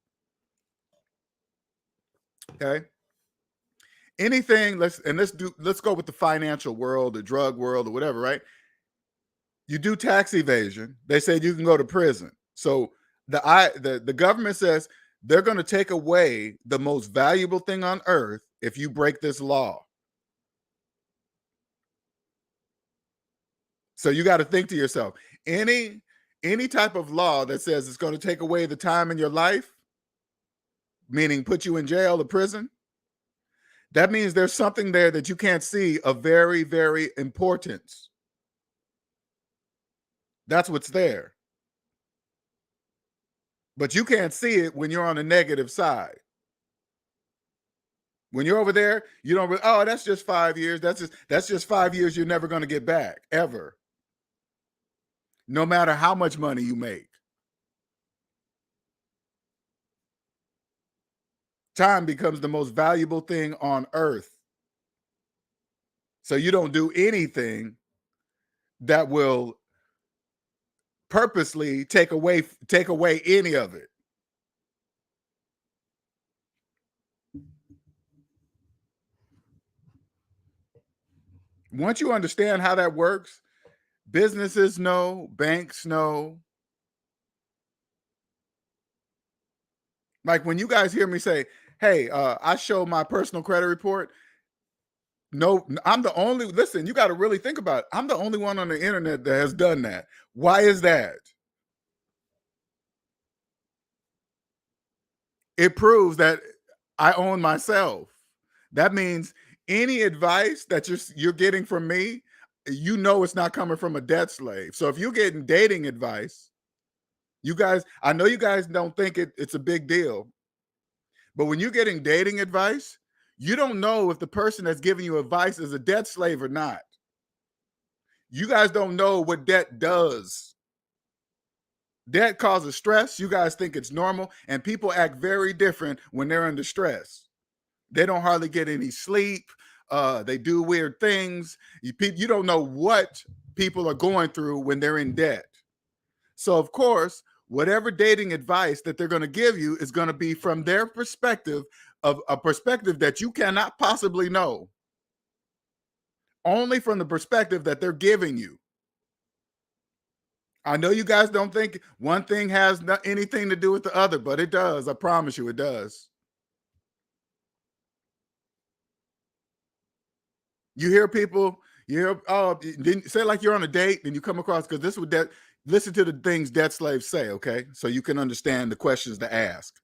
Okay. Anything, let's go with the financial world, the drug world, or whatever, right? You do tax evasion, they said you can go to prison. So the government says they're going to take away the most valuable thing on earth if you break this law. So you got to think to yourself, any type of law that says it's going to take away the time in your life, meaning put you in jail or prison, that means there's something there that you can't see of very, very importance. That's what's there. But you can't see it when you're on the negative side. When you're over there, you don't, oh, that's just 5 years. That's just 5 years you're never going to get back, ever. No matter how much money you make. Time becomes the most valuable thing on earth. So you don't do anything that will purposely take away any of it. Once you understand how that works, businesses know, banks know. Like when you guys hear me say, Hey, I show my personal credit report. No, I'm the only, listen, you got to really think about it. I'm the only one on the internet that has done that. Why is that? It proves that I own myself. That means any advice that you're getting from me, you know it's not coming from a debt slave. So if you're getting dating advice, you guys, I know you guys don't think it's a big deal, but when you're getting dating advice, you don't know if the person that's giving you advice is a debt slave or not. You guys don't know what debt does. Debt causes stress. You guys think it's normal, and people act very different when they're under stress. They don't hardly get any sleep. They do weird things. You don't know what people are going through when they're in debt. So, of course, whatever dating advice that they're going to give you is going to be from their perspective, of a perspective that you cannot possibly know, only from the perspective that they're giving you. I know you guys don't think one thing has anything to do with the other, but it does. I promise you it does. You hear people, you hear, oh, then say like you're on a date, and you come across, because this would that listen to the things debt slaves say, okay? So you can understand the questions to ask.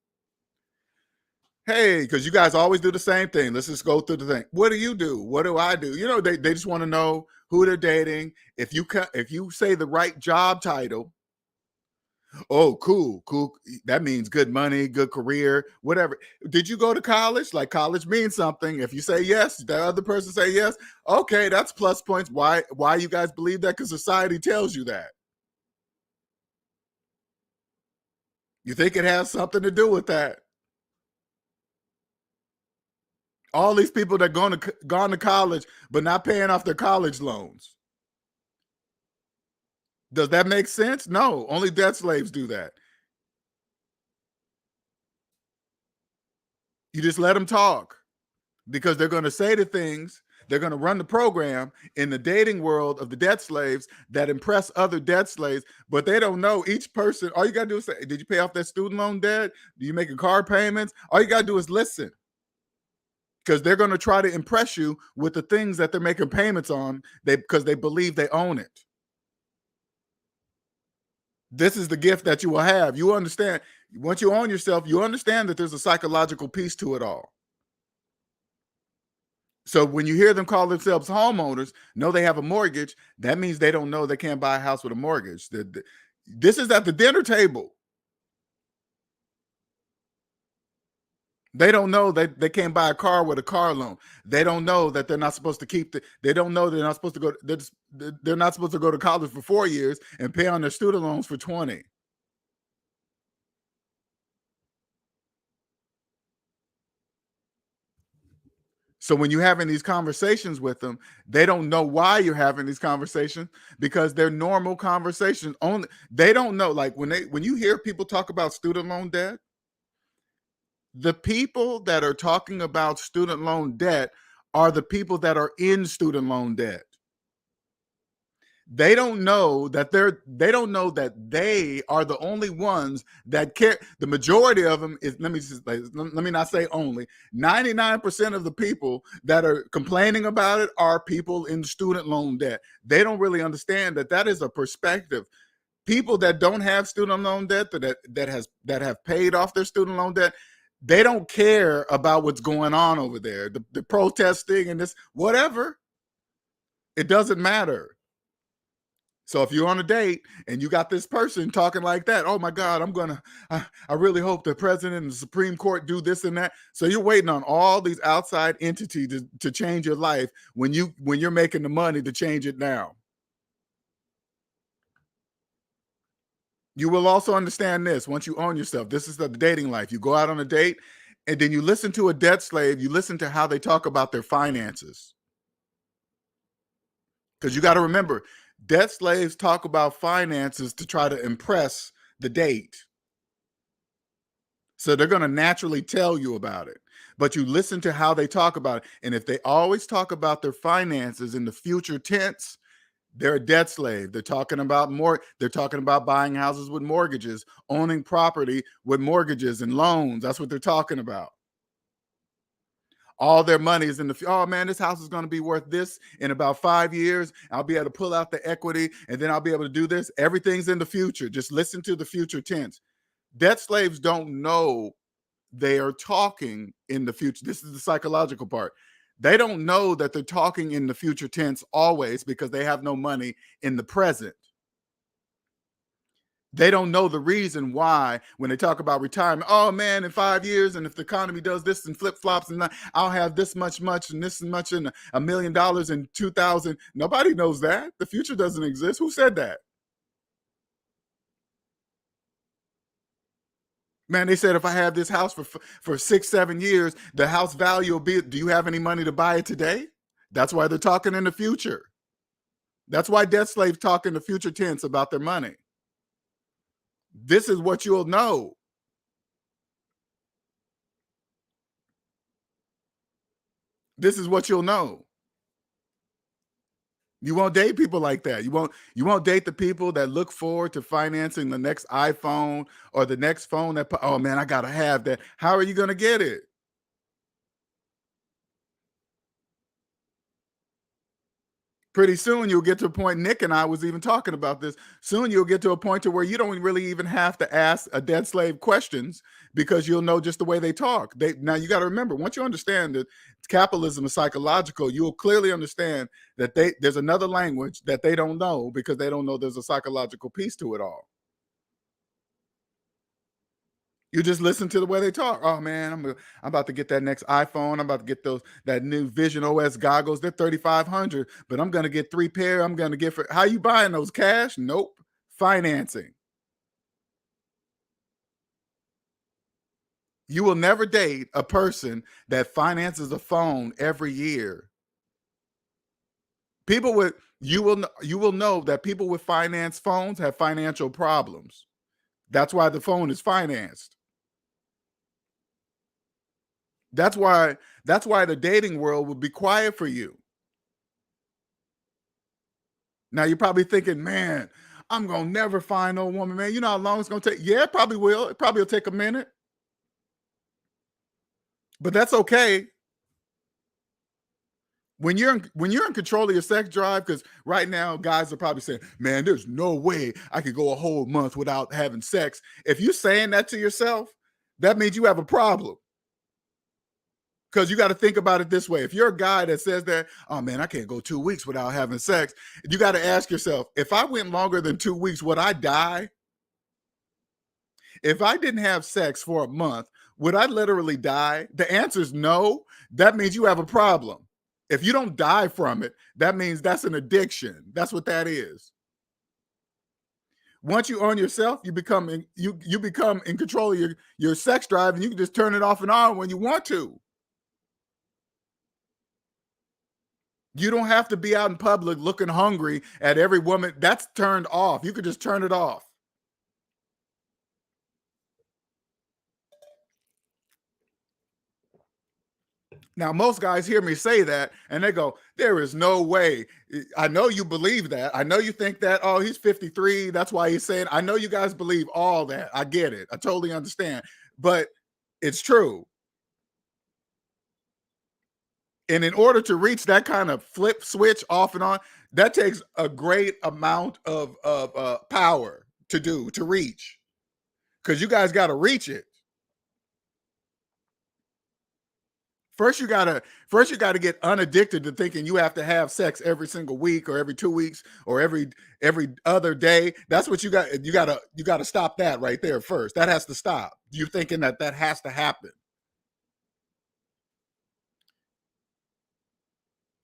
Hey, because you guys always do the same thing. Let's just go through the thing. What do you do? What do I do? You know, they just want to know who they're dating. If you say the right job title, oh, cool, cool. That means good money, good career, whatever. Did you go to college? Like, college means something. If you say yes, the other person say yes. Okay, that's plus points. Why you guys believe that? Because society tells you that. You think it has something to do with that. All these people that gone to college but not paying off their college loans. Does that make sense? No, only debt slaves do that. You just let them talk, because they're going to say the things, they're going to run the program in the dating world of the debt slaves that impress other debt slaves, but they don't know each person. All you got to do is say, did you pay off that student loan debt? Do you make a car payments? All you got to do is listen, because they're going to try to impress you with the things that they're making payments on, because they believe they own it. This is the gift that you will have. You understand, once you own yourself, you understand that there's a psychological piece to it all. So when you hear them call themselves homeowners, know they have a mortgage, that means they don't know they can't buy a house with a mortgage. This is at the dinner table. They don't know that they can't buy a car with a car loan. They don't know that they're not supposed to they don't know they're not supposed to go, they're not supposed to go to college for 4 years and pay on their student loans for 20. So when you're having these conversations with them, they don't know why you're having these conversations, because they're normal conversations. Only they don't know. Like when you hear people talk about student loan debt, the people that are talking about student loan debt are the people that are in student loan debt. They don't know that they don't know that they are the only ones that care. The majority of them is, let me not say only, 99% of the people that are complaining about it are people in student loan debt. They don't really understand that is a perspective. People that don't have student loan debt, that have paid off their student loan debt, they don't care about what's going on over there. The protesting and this, whatever, it doesn't matter. So if you're on a date and you got this person talking like that, oh my God, I really hope the president and the Supreme Court do this and that. So you're waiting on all these outside entities to change your life when you're making the money to change it now. You will also understand this once you own yourself. This is the dating life. You go out on a date, and then you listen to a debt slave. You listen to how they talk about their finances. Because you got to remember, debt slaves talk about finances to try to impress the date. So they're going to naturally tell you about it. But you listen to how they talk about it. And if they always talk about their finances in the future tense, they're a debt slave. They're talking about they're talking about buying houses with mortgages, owning property with mortgages and loans. That's what they're talking about. All their money is in the, oh man, this house is going to be worth this in about 5 years. I'll be able to pull out the equity and then I'll be able to do this. Everything's in the future. Just listen to the future tense. Debt slaves don't know they are talking in the future. This is the psychological part. They don't know that they're talking in the future tense always because they have no money in the present. They don't know the reason why when they talk about retirement. Oh man, in 5 years, and if the economy does this and flip flops, and I'll have this much, and this much, and $1 million in 2000. Nobody knows that. The future doesn't exist. Who said that? Man, they said if I have this house for 6, 7 years, the house value will be. Do you have any money to buy it today? That's why they're talking in the future. That's why debt slaves talk in the future tense about their money. This is what you'll know. This is what you'll know. You won't date people like that. You won't date the people that look forward to financing the next iPhone or the next phone that, oh man, I gotta have that. How are you gonna get it? Pretty soon you'll get to a point, Nick and I was even talking about this. Soon you'll get to a point to where you don't really even have to ask a debt slave questions because you'll know just the way they talk. Now you got to remember, once you understand that capitalism is psychological, you'll clearly understand that there's another language that they don't know because they don't know there's a psychological piece to it all. You just listen to the way they talk. Oh man, I'm about to get that next iPhone. I'm about to get that new Vision OS goggles. They're 3,500, but I'm gonna get 3 pair. I'm gonna get how you buying those? Cash? Nope. Financing. You will never date a person that finances a phone every year. You will know that people with finance phones have financial problems. That's why the phone is financed. That's why the dating world would be quiet for you. Now you're probably thinking, man, I'm gonna never find no woman, man. You know how long it's gonna take? Yeah, it probably will. It probably will take a minute. But that's okay. When you're in control of your sex drive, because right now guys are probably saying, man, there's no way I could go a whole month without having sex. If you're saying that to yourself, that means you have a problem. Because you got to think about it this way. If you're a guy that says that, oh man, I can't go 2 weeks without having sex, you got to ask yourself, if I went longer than 2 weeks, would I die? If I didn't have sex for a month, would I literally die? The answer is no. That means you have a problem. If you don't die from it, that means that's an addiction. That's what that is. Once you own yourself, you become in control of your sex drive, and you can just turn it off and on when you want to. You don't have to be out in public looking hungry at every woman. That's turned off. You could just turn it off. Now, most guys hear me say that and they go, there is no way. I know you believe that. I know you think that, oh, he's 53. That's why he's saying, I know you guys believe all that. I get it. I totally understand. But it's true. And in order to reach that kind of flip switch off and on, that takes a great amount of power to reach, because you guys got to reach it. First, you gotta get unaddicted to thinking you have to have sex every single week or every 2 weeks or every other day. That's what you gotta stop that right there first. That has to stop. You're thinking that has to happen.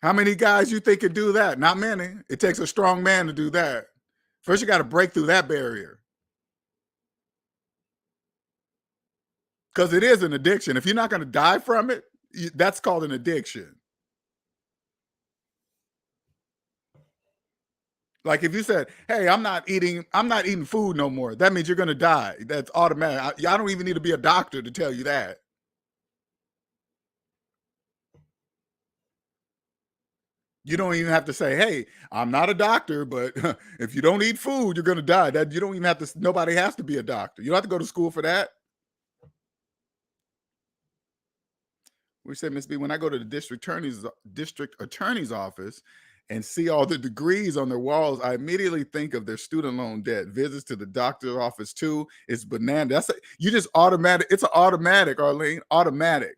How many guys you think can do that? Not many. It takes a strong man to do that. First, you got to break through that barrier. Because it is an addiction. If you're not going to die from it, that's called an addiction. Like if you said, hey, I'm not eating food no more, that means you're going to die. That's automatic. I don't even need to be a doctor to tell you that. You don't even have to say, hey, I'm not a doctor, but if you don't eat food, you're going to die. That you don't even have to, nobody has to be a doctor. You don't have to go to school for that. We said, Miss B, when I go to the district attorney's office and see all the degrees on their walls, I immediately think of their student loan debt. Visits to the doctor's office too. It's banana. You just automatic. It's an automatic, Arlene. Automatic.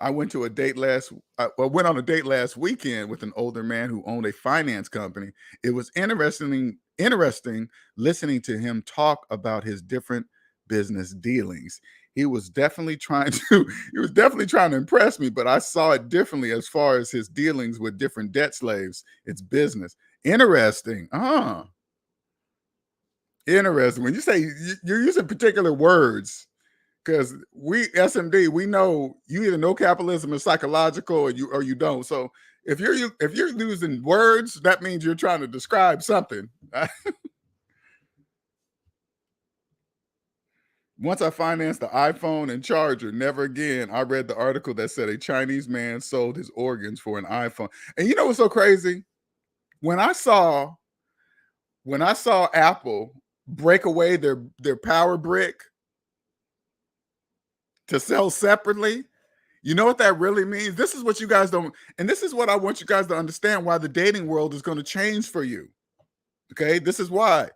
I went on a date last weekend with an older man who owned a finance company. It was interesting listening to him talk about his different business dealings. He was definitely trying to impress me, but I saw it differently as far as his dealings with different debt slaves. It's business. Interesting. Interesting. When you say you're using particular words, because we SMD, we know you either know capitalism is psychological or you don't. So if you're using words, that means you're trying to describe something. Once I financed the iPhone and charger, never again. I read the article that said a Chinese man sold his organs for an iPhone. And you know what's so crazy? When I saw Apple break away their power brick to sell separately, you know what that really means? This is what you guys don't, and this is what I want you guys to understand why the dating world is going to change for you. Okay, this is why.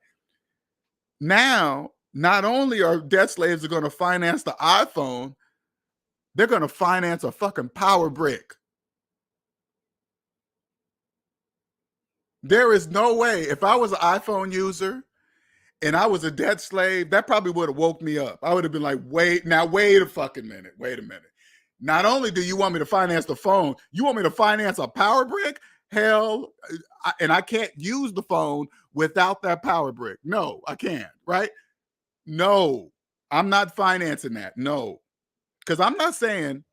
Now, not only are debt slaves going to finance the iPhone, they're going to finance a fucking power brick. There is no way, if I was an iPhone user and I was a debt slave, that probably would have woke me up. I would have been like, wait a fucking minute. Wait a minute. Not only do you want me to finance the phone, you want me to finance a power brick? Hell, and I can't use the phone without that power brick. No, I can't, right? No, I'm not financing that. No, because I'm not saying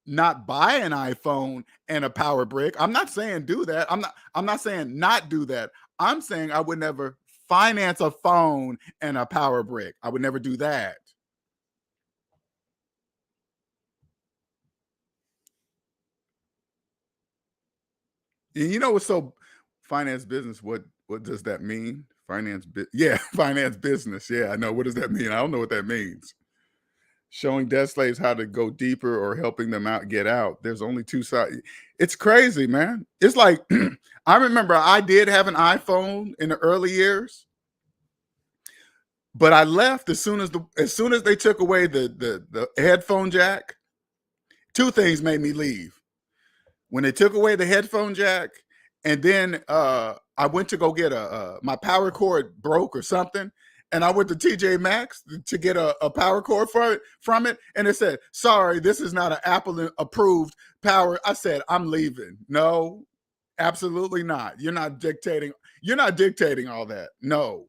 not buy an iPhone and a power brick. I'm not saying do that. I'm not saying not do that. I'm saying I would never finance a phone and a power brick. I would never do that. And you know what's so finance business? What does that mean? Finance business. Yeah, I know. What does that mean? I don't know what that means. Showing debt slaves how to go deeper or helping them out get out. There's only two sides. It's crazy, man. It's like I remember I did have an iPhone in the early years, but I left as soon as they took away the headphone jack. Two things made me leave. When they took away the headphone jack, and then I went to go get my power cord broke or something, and I went to TJ Maxx to get a power cord from it, and it said, "Sorry, this is not an Apple approved power." I said, "I'm leaving." No, absolutely not. You're not dictating all that. No.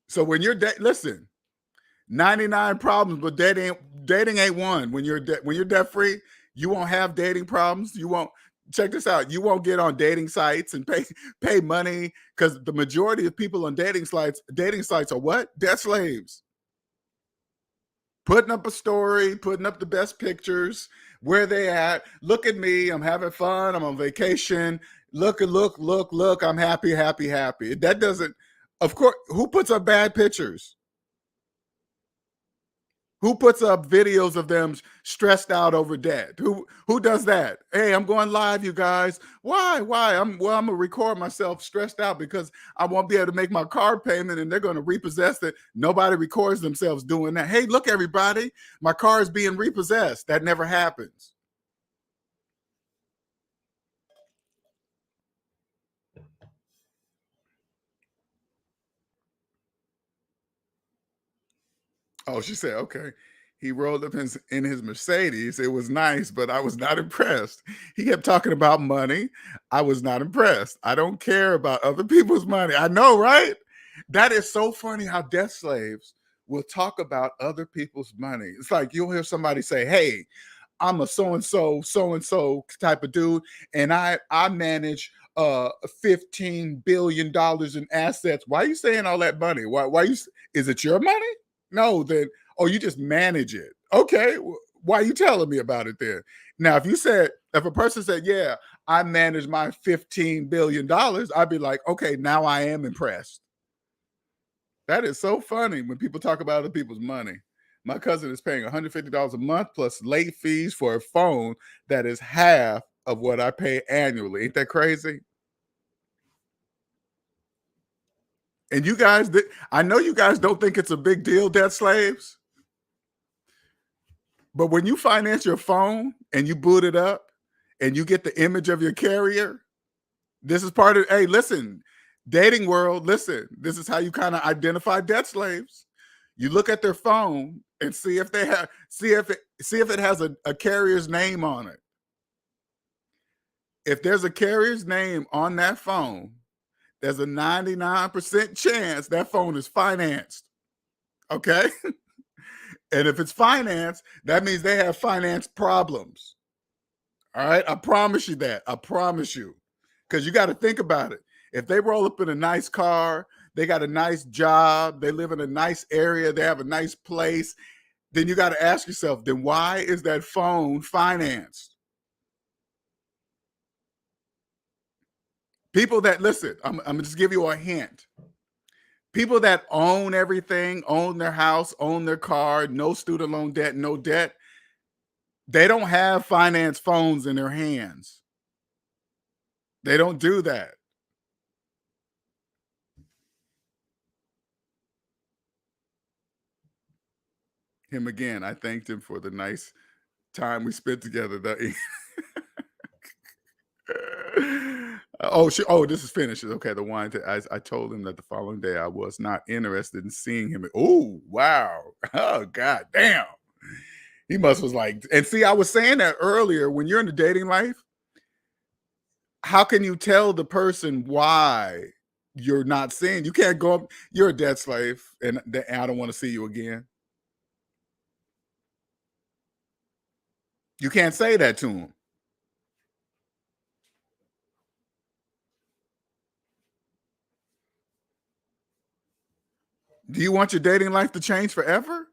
So when you're listen, 99 problems, but dating ain't one. When you're debt free, you won't have dating problems. You won't, check this out. You won't get on dating sites and pay money, because the majority of people on dating sites are what? Debt slaves. Putting up a story, putting up the best pictures, where they at. Look at me. I'm having fun. I'm on vacation. Look, I'm happy. That doesn't, of course, who puts up bad pictures? Who puts up videos of them stressed out over debt? Who does that? Hey, I'm going live, you guys. Why? I'm gonna record myself stressed out because I won't be able to make my car payment and they're gonna repossess it. Nobody records themselves doing that. Hey, look, everybody, my car is being repossessed. That never happens. Oh, she said, okay. He rolled up in his Mercedes. It was nice, but I was not impressed. He kept talking about money. I was not impressed. I don't care about other people's money. I know, right? That is so funny how debt slaves will talk about other people's money. It's like you'll hear somebody say, hey, I'm a so-and-so type of dude, and I manage $15 billion in assets. Why are you saying all that money? Why is it your money? No, then, oh, you just manage it. Okay, why are you telling me about it then? Now, if a person said, yeah, I manage my $15 billion, I'd be like, okay, now I am impressed. That is so funny when people talk about other people's money. My cousin is paying $150 a month plus late fees for a phone that is half of what I pay annually. Ain't that crazy? And you guys, I know you guys don't think it's a big deal, debt slaves, but when you finance your phone and you boot it up and you get the image of your carrier, this is part of, hey, listen, dating world, listen, this is how you kind of identify debt slaves. You look at their phone and see if they have, see if it has a carrier's name on it. If there's a carrier's name on that phone, there's a 99% chance that phone is financed. Okay. And if it's financed, that means they have finance problems. All right. I promise you that. I promise you. Because you got to think about it. If they roll up in a nice car, they got a nice job, they live in a nice area, they have a nice place, then you got to ask yourself, then why is that phone financed? People that, listen, I'm going to just give you a hint. People that own everything, own their house, own their car, no student loan debt, no debt, they don't have finance phones in their hands. They don't do that. Him again, I thanked him for the nice time we spent together. Oh, this is finished. Okay, the wine. I told him that the following day I was not interested in seeing him. Oh, wow. Oh, God damn. He must was like, and see, I was saying that earlier, when you're in the dating life, how can you tell the person why you're not seeing? You can't go up, you're a debt slave, and I don't want to see you again. You can't say that to him. Do you want your dating life to change forever?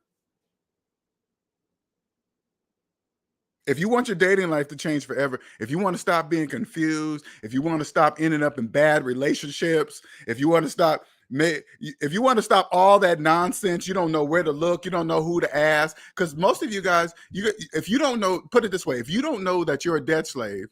If you want your dating life to change forever, if you want to stop being confused, if you want to stop ending up in bad relationships, if you want to stop all that nonsense, you don't know where to look, you don't know who to ask, because most of you guys, if you don't know, put it this way, if you don't know that you're a debt slave,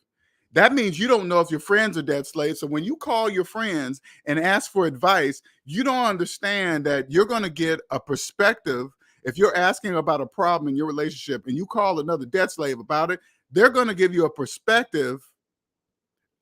that means you don't know if your friends are debt slaves. So when you call your friends and ask for advice, you don't understand that you're going to get a perspective. If you're asking about a problem in your relationship and you call another debt slave about it, they're going to give you a perspective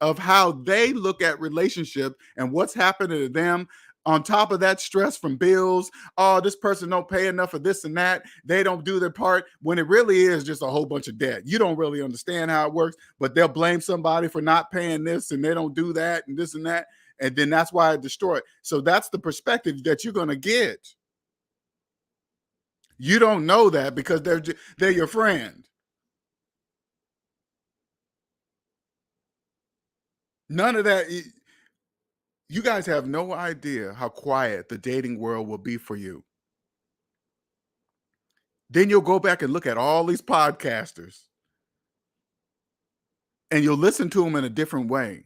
of how they look at relationship and what's happening to them. On top of that, stress from bills. Oh, this person don't pay enough of this and that. They don't do their part, when it really is just a whole bunch of debt. You don't really understand how it works, but they'll blame somebody for not paying this and they don't do that and this and that. And then that's why it destroyed. So that's the perspective that you're going to get. You don't know that because they're your friend. None of that. You guys have no idea how quiet the dating world will be for you. Then you'll go back and look at all these podcasters and you'll listen to them in a different way.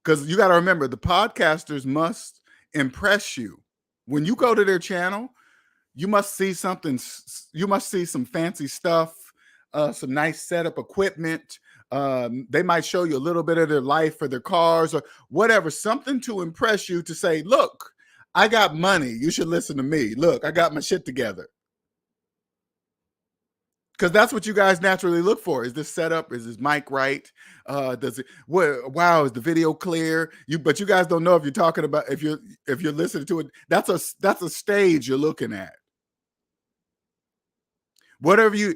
Because you got to remember, the podcasters must impress you. When you go to their channel, you must see something, you must see some fancy stuff, some nice setup equipment. They might show you a little bit of their life or their cars or whatever, something to impress you, to say, look, I got money. You should listen to me. Look, I got my shit together. Because that's what you guys naturally look for. Is this setup? Is this mic right? Does it? Wow, is the video clear? But you guys don't know if you're talking about, if you're listening to it. That's a stage you're looking at. Whatever he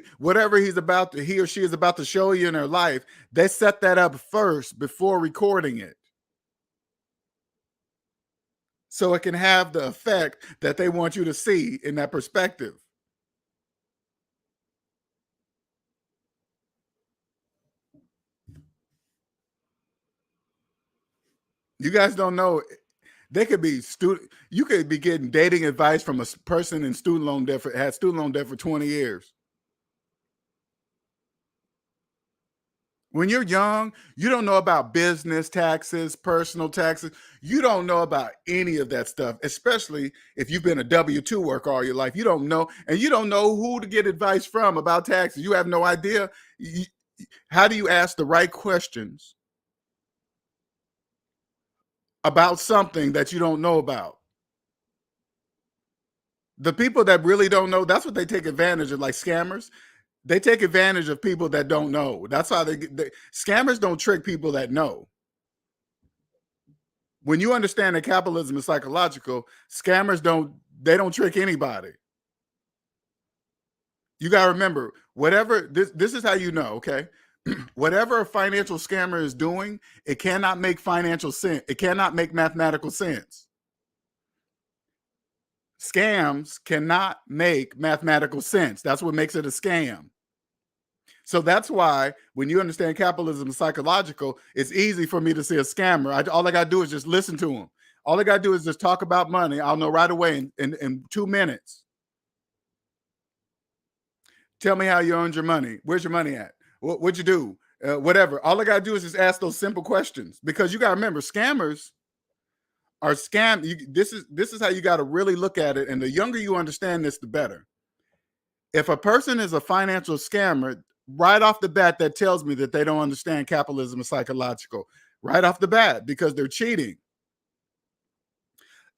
or she is about to show you in their life, they set that up first before recording it, so it can have the effect that they want you to see in that perspective. You guys don't know. They could be you could be getting dating advice from a person in student loan debt had student loan debt for 20 years. When you're young, you don't know about business taxes, personal taxes. You don't know about any of that stuff, especially if you've been a W-2 worker all your life. You don't know, and you don't know who to get advice from about taxes. You have no idea. How do you ask the right questions about something that you don't know about? The people that really don't know, that's what they take advantage of, like scammers. They take advantage of people that don't know. That's how scammers don't trick people that know. When you understand that capitalism is psychological, scammers don't trick anybody. You got to remember, whatever this is how you know, okay? Whatever a financial scammer is doing, it cannot make financial sense. It cannot make mathematical sense. Scams cannot make mathematical sense. That's what makes it a scam. So that's why when you understand capitalism is psychological, it's easy for me to see a scammer. All I got to do is just listen to him. All I got to do is just talk about money. I'll know right away in 2 minutes. Tell me how you earned your money. Where's your money at? What'd you do? Whatever. All I got to do is just ask those simple questions, because you got to remember, scammers are this is how you got to really look at it. And the younger you understand this, the better. If a person is a financial scammer, right off the bat, that tells me that they don't understand capitalism is psychological. Right off the bat, because they're cheating.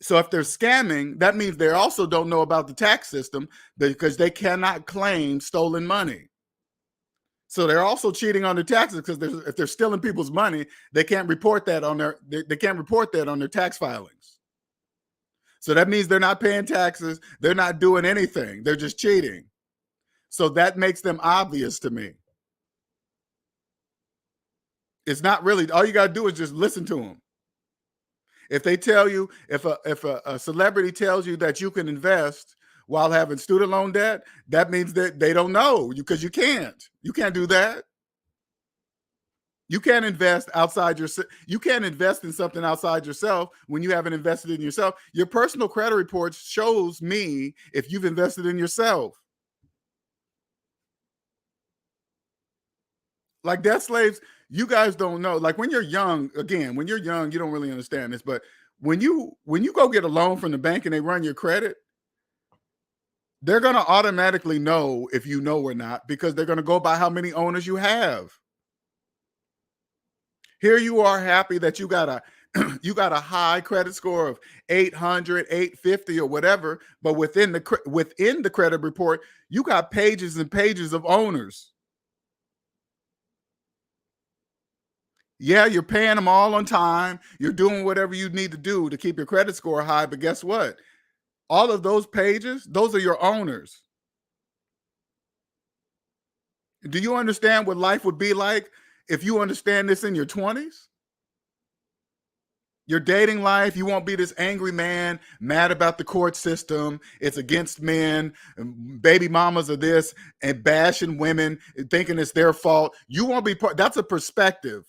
So if they're scamming, that means they also don't know about the tax system, because they cannot claim stolen money. So they're also cheating on their taxes, because if they're stealing people's money, they can't report that on their tax filings. So that means they're not paying taxes. They're not doing anything. They're just cheating. So that makes them obvious to me. It's not really, all you got to do is just listen to them. If they tell you, if a celebrity tells you that you can invest while having student loan debt, that means that they don't know you, because you can't do that. You can't invest you can't invest in something outside yourself when you haven't invested in yourself. Your personal credit report shows me if you've invested in yourself. Like debt slaves, you guys don't know. Like when you're young, again, when you're young, you don't really understand this, but when you go get a loan from the bank and they run your credit, they're going to automatically know if you know or not, because they're going to go by how many owners you have. Here you are happy that you got a high credit score of 800, 850 or whatever, but within the credit report, you got pages and pages of owners. Yeah, you're paying them all on time. You're doing whatever you need to do to keep your credit score high, but guess what? All of those pages, those are your owners. Do you understand what life would be like if you understand this in your 20s? Your dating life, you won't be this angry man, mad about the court system. It's against men, baby mamas are this, and bashing women, thinking it's their fault. You won't be part. That's a perspective.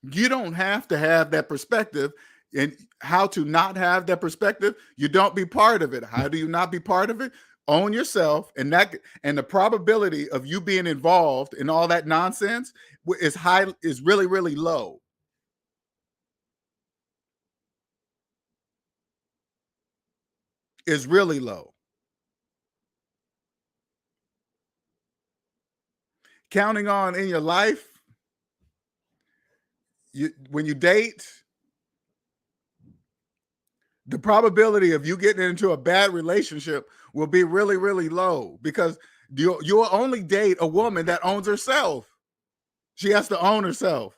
You don't have to have that perspective. And how to not have that perspective? You don't be part of it. How do you not be part of it? Own yourself, and the probability of you being involved in all that nonsense is really, really low. Is really low. Counting on in your life, when you date, the probability of you getting into a bad relationship will be really, really low, because you'll only date a woman that owns herself. She has to own herself.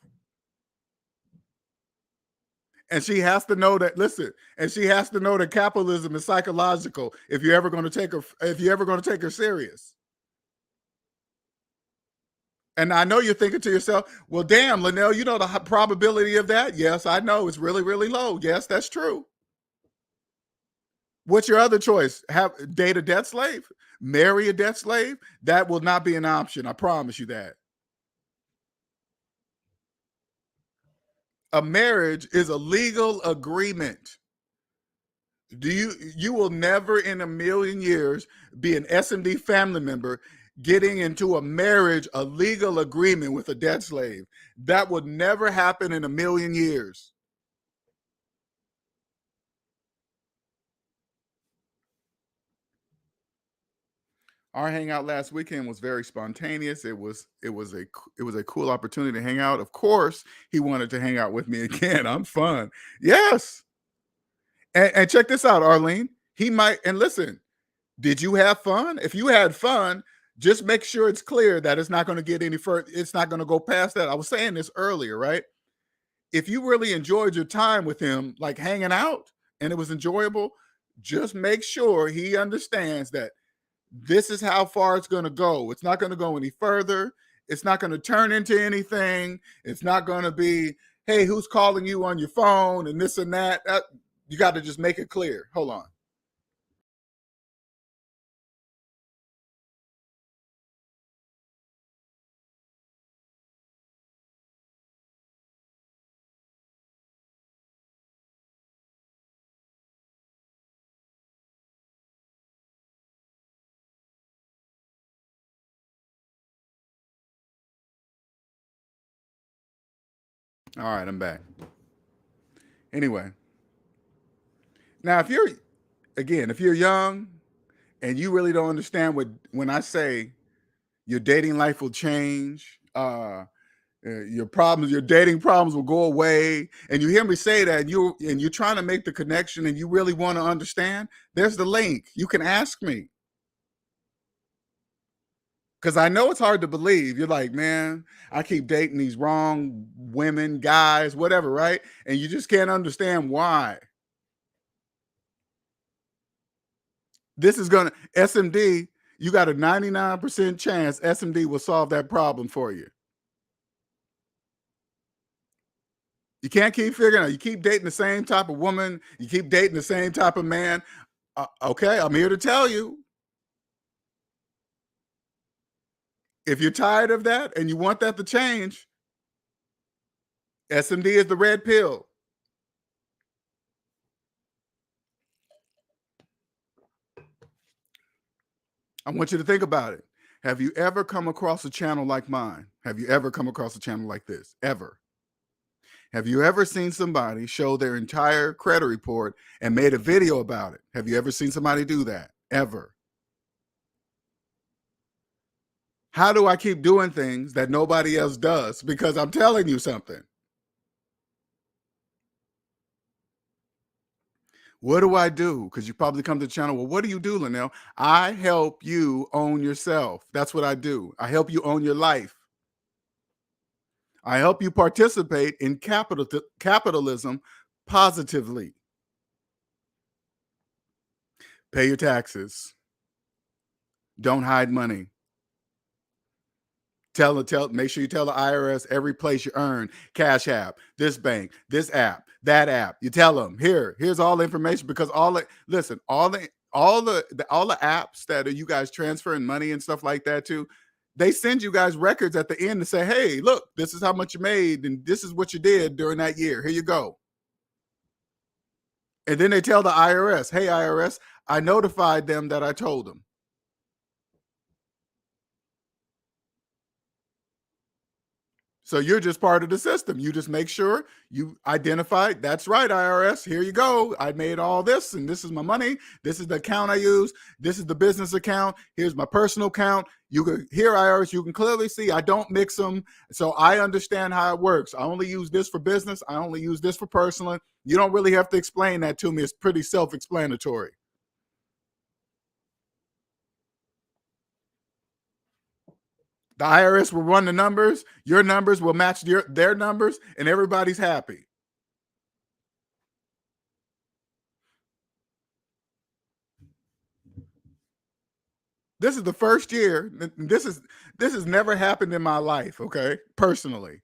And she has to know that, listen, and she has to know that capitalism is psychological if you're ever going to take her serious. And I know you're thinking to yourself, well, damn, Linnell, you know the probability of that? Yes, I know. It's really, really low. Yes, that's true. What's your other choice? Date a debt slave? Marry a debt slave? That will not be an option. I promise you that. A marriage is a legal agreement. You will never in a million years be an SMD family member getting into a marriage, a legal agreement with a debt slave. That would never happen in a million years. Our hangout last weekend was very spontaneous. It was a cool opportunity to hang out. Of course, he wanted to hang out with me again. I'm fun. Yes. And check this out, Arlene. He might, and listen, did you have fun? If you had fun, just make sure it's clear that it's not going to get any further. It's not going to go past that. I was saying this earlier, right? If you really enjoyed your time with him, like hanging out, and it was enjoyable, just make sure he understands that this is how far it's going to go. It's not going to go any further. It's not going to turn into anything. It's not going to be, hey, who's calling you on your phone and this and that. You got to just make it clear. Hold on. All right, I'm back. Anyway, now if you're young and you really don't understand when I say your dating life will change, your dating problems will go away, and you hear me say that, and you're trying to make the connection, and you really want to understand, there's the link. You can ask me. Because I know it's hard to believe. You're like, man, I keep dating these wrong women, guys, whatever, right? And you just can't understand why. This is going to, SMD, you got a 99% chance SMD will solve that problem for you. You can't keep figuring out. You keep dating the same type of woman. You keep dating the same type of man. Okay, I'm here to tell you. If you're tired of that and you want that to change, SMD is the red pill. I want you to think about it. Have you ever come across a channel like mine? Have you ever come across a channel like this? Ever? Have you ever seen somebody show their entire credit report and made a video about it? Have you ever seen somebody do that? Ever? How do I keep doing things that nobody else does? Because I'm telling you something. What do I do? Because you probably come to the channel, well, what do you do, Linnell? I help you own yourself. That's what I do. I help you own your life. I help you participate in capitalism positively. Pay your taxes. Don't hide money. Make sure you tell the IRS every place you earn, CashApp, this bank, this app, that app. You tell them, here's all the information, because all the apps that are you guys transferring money and stuff like that to, they send you guys records at the end to say, hey, look, this is how much you made and this is what you did during that year. Here you go. And then they tell the IRS, hey, IRS, I notified them that I told them. So you're just part of the system. You just make sure you identify, that's right, IRS, here you go. I made all this, and this is my money. This is the account I use. This is the business account. Here's my personal account. You can, here, IRS, you can clearly see I don't mix them. So I understand how it works. I only use this for business. I only use this for personal. You don't really have to explain that to me. It's pretty self-explanatory. The IRS will run the numbers. Your numbers will match their numbers, and everybody's happy. This is the first year. This has never happened in my life. Okay, personally.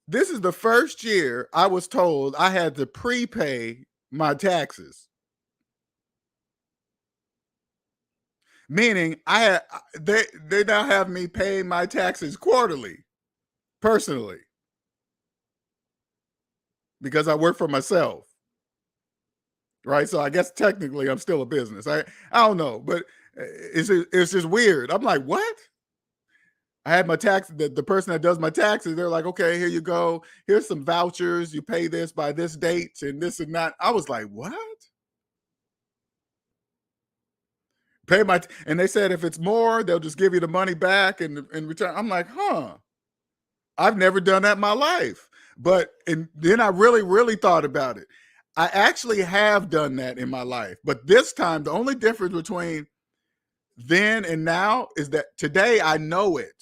This is the first year I was told I had to prepay my taxes. Meaning they now have me paying my taxes quarterly, personally, because I work for myself. right? So I guess technically I'm still a business. I don't know, but it's just weird. I'm like, what? I had my tax, the person that does my taxes, they're like, okay, here you go. Here's some vouchers. You pay this by this date and this and that. I was like, what? Pay my, and they said if it's more, they'll just give you the money back in return. I'm like, huh, I've never done that in my life. But, and then I really thought about it. I actually have done that in my life. But this time, the only difference between then and now is that today I know it.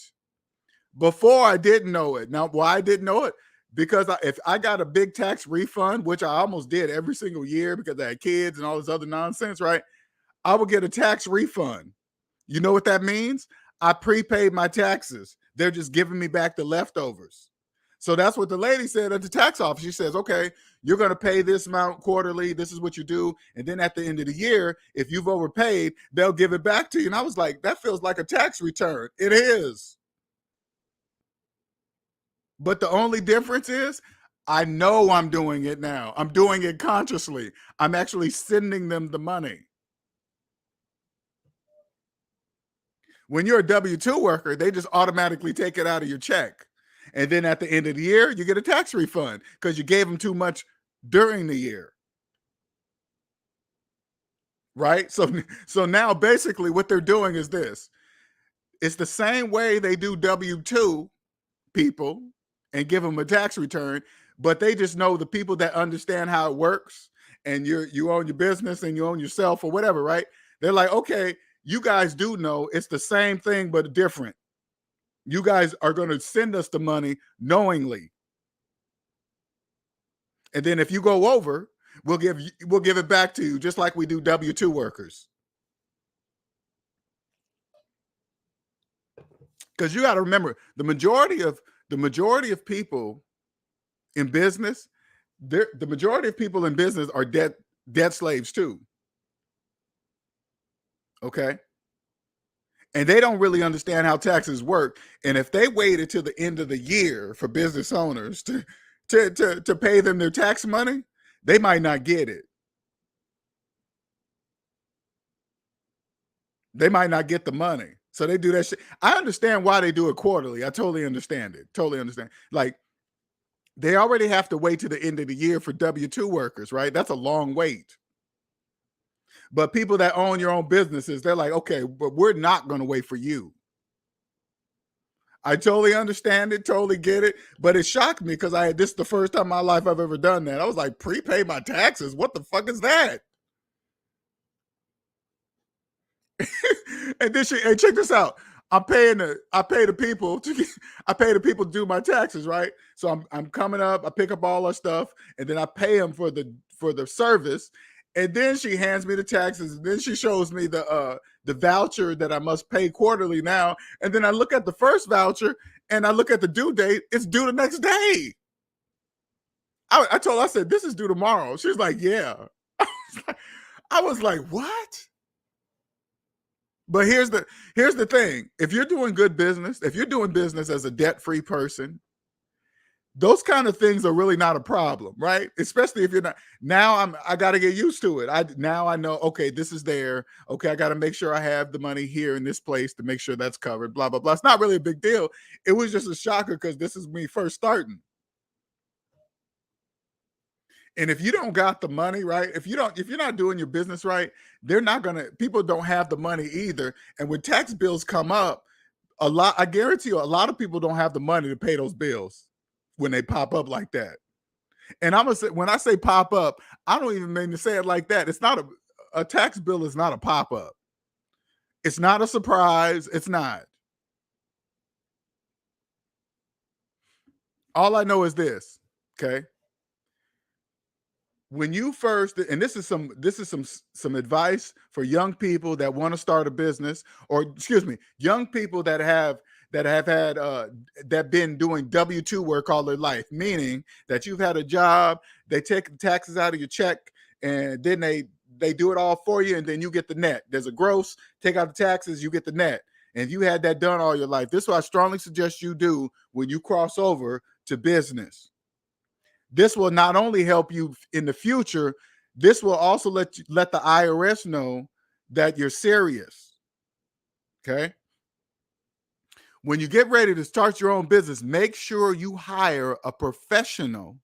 Before I didn't know it. Now, why I didn't know it? Because if I got a big tax refund, which I almost did every single year because I had kids and all this other nonsense, right? I would get a tax refund. You know what that means? I prepaid my taxes. They're just giving me back the leftovers. So that's what the lady said at the tax office. She says, okay, you're going to pay this amount quarterly. This is what you do. And then at the end of the year, if you've overpaid, they'll give it back to you. And I was like, that feels like a tax return. It is. But the only difference is I know I'm doing it now. I'm doing it consciously. I'm actually sending them the money. When you're a W-2 worker, they just automatically take it out of your check. And then at the end of the year, you get a tax refund because you gave them too much during the year. Right? So now basically what they're doing is this. It's the same way they do W-2 people and give them a tax return, but they just know the people that understand how it works and you own your business and you own yourself or whatever, right? They're like, okay, you guys do know it's the same thing, but different. You guys are going to send us the money knowingly. And then if you go over, we'll give it back to you just like we do W-2 workers. Because you got to remember, the majority of people in business, the majority of people in business are debt slaves too. Okay. And they don't really understand how taxes work. And if they waited till the end of the year for business owners to pay them their tax money, they might not get it. They might not get the money. So they do that shit. I understand why they do it quarterly. I totally understand it. Totally understand. Like, they already have to wait to the end of the year for W-2 workers, right? That's a long wait. But people that own your own businesses, they're like, okay, but we're not going to wait for you. I totally understand it, totally get it. But it shocked me because this is the first time in my life I've ever done that. I was like, prepay my taxes? What the fuck is that? And then hey, check this out. I pay the people to do my taxes, right? So I'm coming up, I pick up all our stuff, and then I pay them for the service. And then she hands me the taxes, and then she shows me the voucher that I must pay quarterly now. And then I look at the first voucher and I look at the due date, it's due the next day. I told her, I said, this is due tomorrow. She's like, yeah. I was like, what? But here's the thing. If you're doing good business, if you're doing business as a debt-free person, those kind of things are really not a problem, right? Especially if you're not. Now I got to get used to it. Now I know, okay, this is there. Okay, I got to make sure I have the money here in this place to make sure that's covered, blah, blah, blah. It's not really a big deal. It was just a shocker because this is me first starting. And if you don't got the money, right? If you're not doing your business right, people don't have the money either. And when tax bills come up, I guarantee you, a lot of people don't have the money to pay those bills when they pop up like that. And I'm gonna say, when I say pop up, I don't even mean to say it like that. It's not a tax bill is not a pop up. It's not a surprise. It's not. All I know is this, okay? When you first, and this is some advice for young people that want to start a business, or excuse me, young people that have had that been doing W-2 work all their life, meaning that you've had a job, they take the taxes out of your check, and then they do it all for you, and then you get the net. There's a gross, take out the taxes, you get the net. And if you had that done all your life, this is what I strongly suggest you do when you cross over to business. This will not only help you in the future, This will also let the IRS know that you're serious. Okay. When you get ready to start your own business, make sure you hire a professional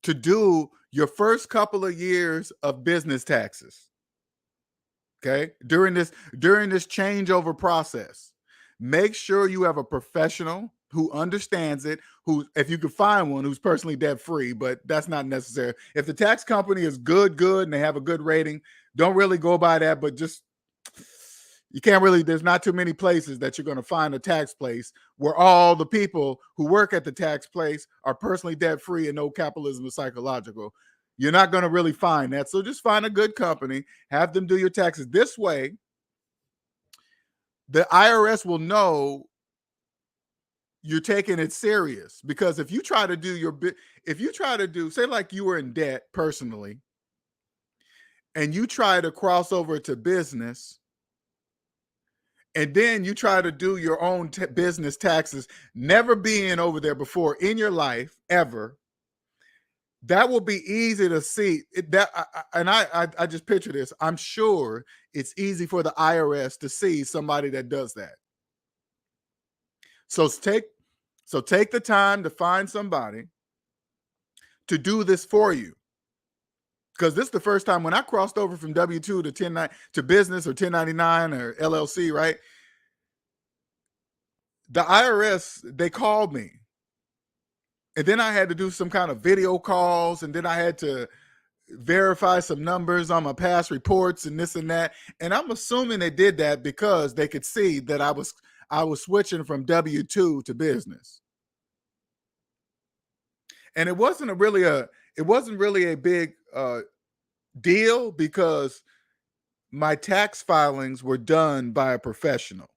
to do your first couple of years of business taxes. Okay. During this changeover process, make sure you have a professional who understands it, who, if you can find one, who's personally debt free, but that's not necessary. If the tax company is good, and they have a good rating, don't really go by that, but just, you can't really, there's not too many places that you're going to find a tax place where all the people who work at the tax place are personally debt free and no capitalism is psychological. You're not going to really find that. So just find a good company, have them do your taxes. This way, the IRS will know you're taking it serious. Because if you try to do say like you were in debt personally and you try to cross over to business, and then you try to do your own business taxes, never being over there before in your life ever, that will be easy to see. I just picture this. I'm sure it's easy for the IRS to see somebody that does that. So take the time to find somebody to do this for you. Because this is the first time when I crossed over from W-2 to 1099 to business or 1099 or LLC, right? The IRS, they called me. And then I had to do some kind of video calls, and then I had to verify some numbers on my past reports and this and that. And I'm assuming they did that because they could see that I was switching from W-2 to business. And it wasn't really a big deal because my tax filings were done by a professional,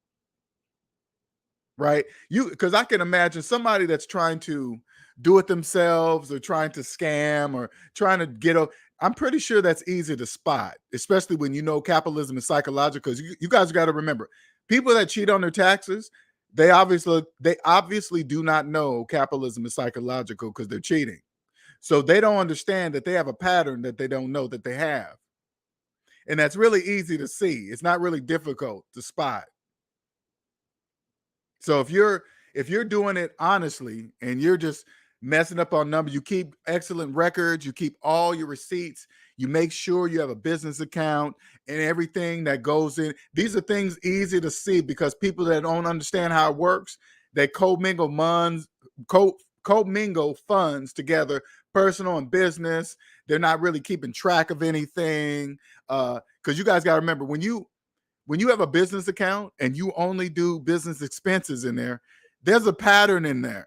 right? Because I can imagine somebody that's trying to do it themselves or trying to scam or trying to get a, I'm pretty sure that's easy to spot, especially when you know capitalism is psychological. Because you guys got to remember, people that cheat on their taxes, they obviously do not know capitalism is psychological because they're cheating. So they don't understand that they have a pattern that they don't know that they have. And that's really easy to see. It's not really difficult to spot. So if you're doing it honestly and you're just messing up on numbers, you keep excellent records, you keep all your receipts, you make sure you have a business account and everything that goes in. These are things easy to see because people that don't understand how it works, they commingle funds together, personal and business. They're not really keeping track of anything. Because you guys got to remember, when you have a business account and you only do business expenses in there, there's a pattern in there.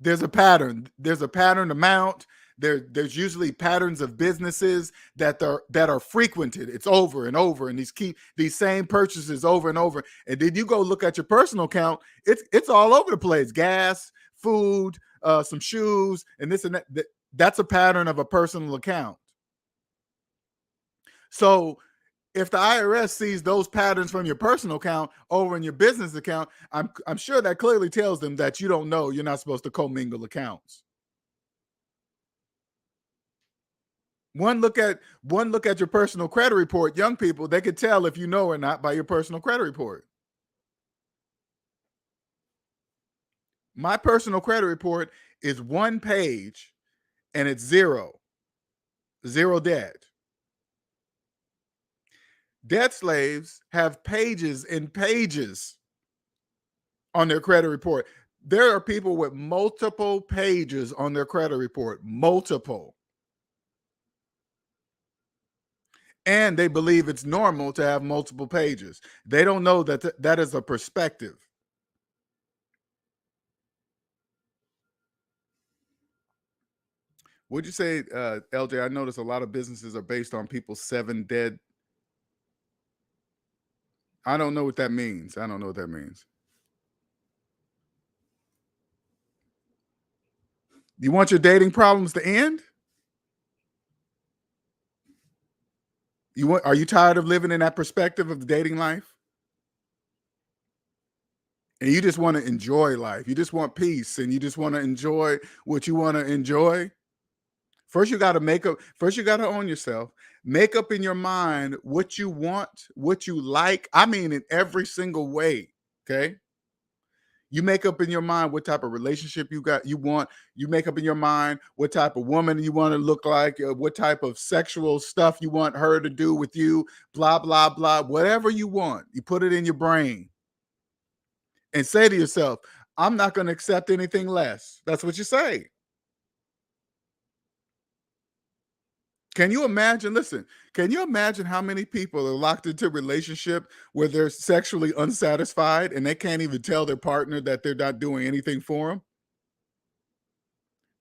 There's a pattern. There's a pattern amount. There's usually patterns of businesses that are frequented. It's over and over, and these same purchases over and over. And then you go look at your personal account. It's all over the place. Gas, food, some shoes, and this and that. That's a pattern of a personal account. So if the IRS sees those patterns from your personal account over in your business account, I'm sure that clearly tells them that you don't know you're not supposed to commingle accounts. One look at your personal credit report, young people, they could tell if you know or not by your personal credit report. My personal credit report is one page and it's zero debt. Debt slaves have pages and pages on their credit report. There are people with multiple pages on their credit report, multiple. And they believe it's normal to have multiple pages. They don't know that that is a perspective. Would you say, LJ, I notice a lot of businesses are based on people's 7 dead. I don't know what that means. You want your dating problems to end? Are you tired of living in that perspective of the dating life? And you just want to enjoy life. You just want peace and you just want to enjoy what you want to enjoy. First, you got to make up. First, you got to own yourself. Make up in your mind what you want, what you like. I mean, in every single way. Okay. You make up in your mind what type of relationship you want. You make up in your mind what type of woman you want to look like, what type of sexual stuff you want her to do with you, blah, blah, blah. Whatever you want, you put it in your brain and say to yourself, I'm not going to accept anything less. That's what you say. Can you imagine? Listen, can you imagine how many people are locked into a relationship where they're sexually unsatisfied and they can't even tell their partner that they're not doing anything for them?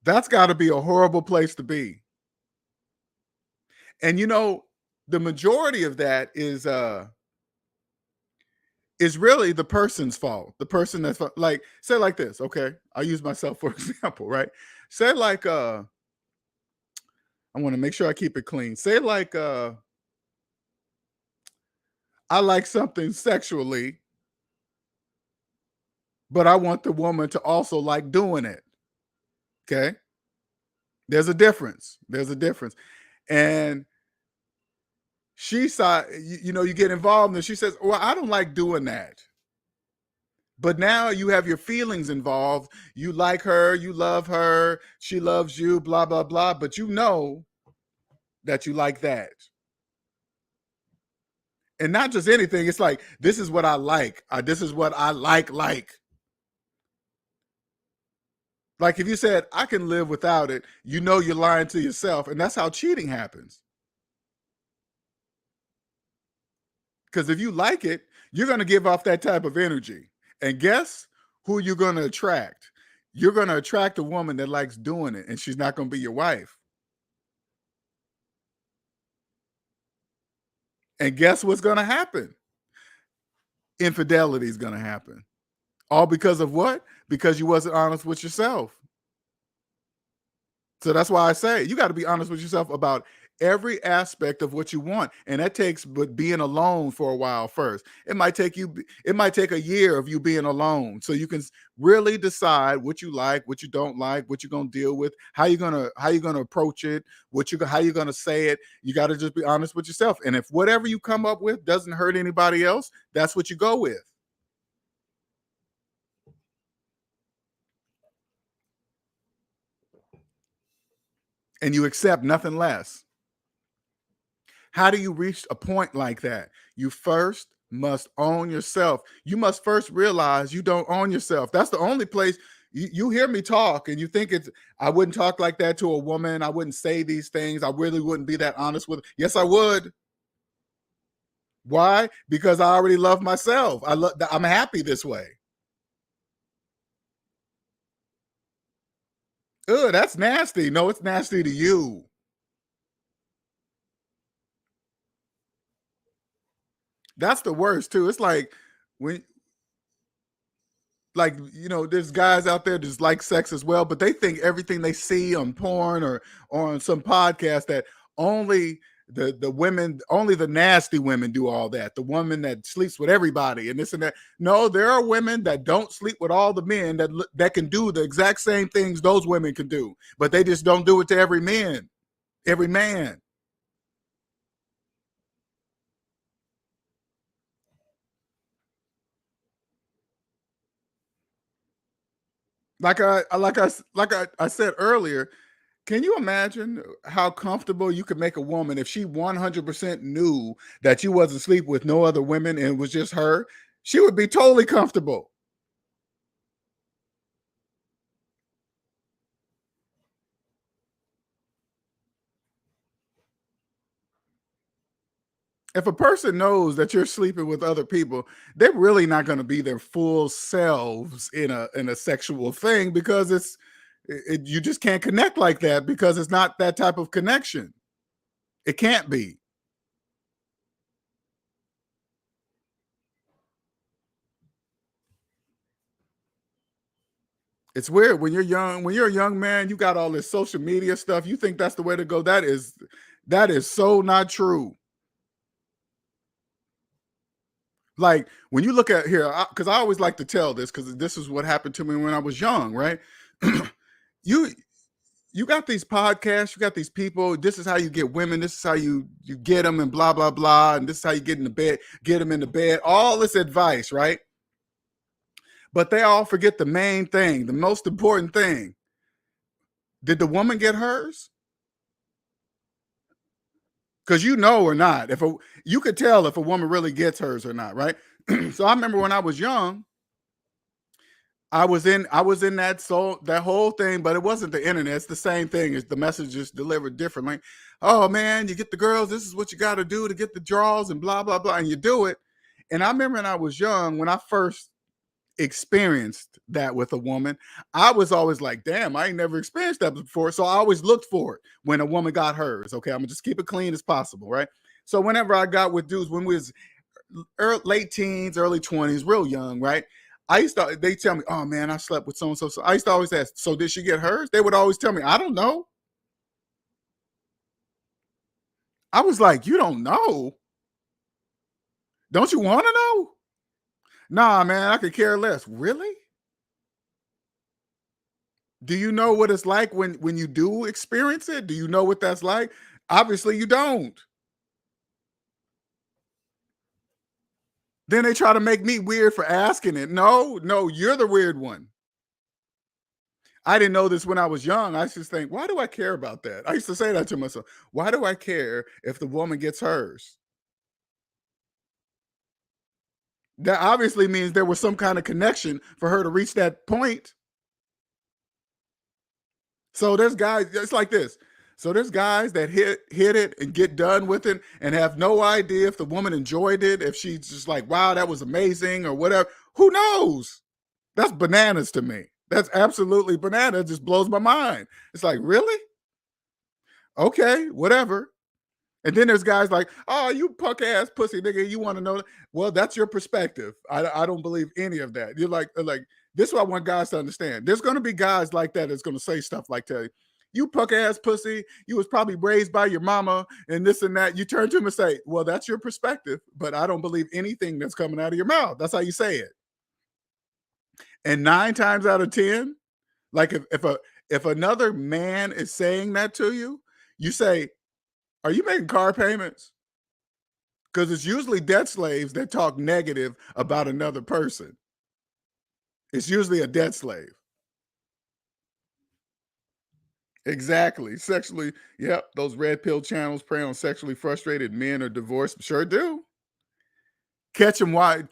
That's got to be a horrible place to be. And the majority of that is really the person's fault. The person that's like, say like this, okay? I'll use myself for example, right? Say like I want to make sure I keep it clean. Say like I like something sexually, but I want the woman to also like doing it. Okay? There's a difference. There's a difference. And she saw, you get involved and she says, well, I don't like doing that. But now you have your feelings involved. You like her, you love her, she loves you, blah, blah, blah. But you know that you like that. And not just anything. It's like, this is what I like. This is what I like. Like if you said, I can live without it, you're lying to yourself. And that's how cheating happens. Because if you like it, you're going to give off that type of energy. And guess who you're going to attract? You're going to attract a woman that likes doing it, and she's not going to be your wife. And guess what's going to happen? Infidelity is going to happen. All because of what? Because you wasn't honest with yourself. So that's why I say you got to be honest with yourself about every aspect of what you want. And that takes being alone for a while first. It might take a year of you being alone so you can really decide what you like, what you don't like, what you're going to deal with, how you're going to approach it, how you're going to say it. You got to just be honest with yourself. And if whatever you come up with doesn't hurt anybody else, that's what you go with. And you accept nothing less. How do you reach a point like that? You first must own yourself. You must first realize you don't own yourself. That's the only place you hear me talk and you think I wouldn't talk like that to a woman. I wouldn't say these things. I really wouldn't be that honest with her. Yes, I would. Why? Because I already love myself. I'm happy this way. Ugh, that's nasty. No, it's nasty to you. That's the worst too. It's like when there's guys out there that like sex as well, but they think everything they see on porn or on some podcast that only the women, only the nasty women do all that. The woman that sleeps with everybody and this and that. No, there are women that don't sleep with all the men that can do the exact same things those women can do, but they just don't do it to every man. Like I said earlier, can you imagine how comfortable you could make a woman if she 100% knew that you wasn't sleeping with no other women and it was just her? She would be totally comfortable. If a person knows that you're sleeping with other people, they're really not going to be their full selves in a sexual thing because you just can't connect like that because it's not that type of connection. It can't be. It's weird when you're young. When you're a young man, you got all this social media stuff. You think that's the way to go. That is so not true. Like when you look at here, because I always like to tell this because this is what happened to me when I was young, right? you you got these podcasts, you got these people. This is how you get women. This is how you get them, and blah blah blah. And this is how you get in the bed, get them in the bed. All this advice, right? But they all forget the main thing, the most important thing. Did the woman get hers? Because you know or not, you could tell if a woman really gets hers or not, right? So I remember when I was young, I was in that whole thing, but it wasn't the internet. It's the same thing. It's the message just delivered differently. Oh man, you get the girls. This is what you got to do to get the draws and blah blah blah, and you do it. And I remember when I was young, when I first experienced that with a woman, I was always like, damn, I ain't never experienced that before. So I always looked for it when a woman got hers. Okay, I'm gonna just keep it clean as possible, right? So whenever I got with dudes when we was late teens, early 20s, real young, right? They tell me, oh man, I slept with so and so. So I used to always ask, so did she get hers? They would always tell me, I don't know. I was like, you don't know? Don't you want to know? Nah, man, I could care less. Really? Do you know what it's like when you do experience it? Do you know what that's like? Obviously, you don't. Then they try to make me weird for asking it. No, no, you're the weird one. I didn't know this when I was young. I used to think, why do I care about that? I used to say that to myself. Why do I care if the woman gets hers? That obviously means there was some kind of connection for her to reach that point. So there's guys, it's like this. So there's guys that hit it and get done with it and have no idea if the woman enjoyed it, if she's just like, wow, that was amazing or whatever. Who knows? That's bananas to me. That's absolutely banana. It just blows my mind. It's like, really? Okay, whatever. And then there's guys like, oh, you punk ass pussy nigga, you want to know? Well, that's your perspective. I don't believe any of that. You're like this is what I want guys to understand. There's going to be guys like that that's going to say stuff like that. You punk ass pussy, you was probably raised by your mama and this and that. You turn to him and say, well, that's your perspective, but I don't believe anything that's coming out of your mouth. That's how you say it. And 9 times out of 10, like if another man is saying that to you, you say, are you making car payments? Because it's usually debt slaves that talk negative about another person. It's usually a debt slave. Exactly. Sexually, yep. Those red pill channels prey on sexually frustrated men or divorced. Sure do. Catch them while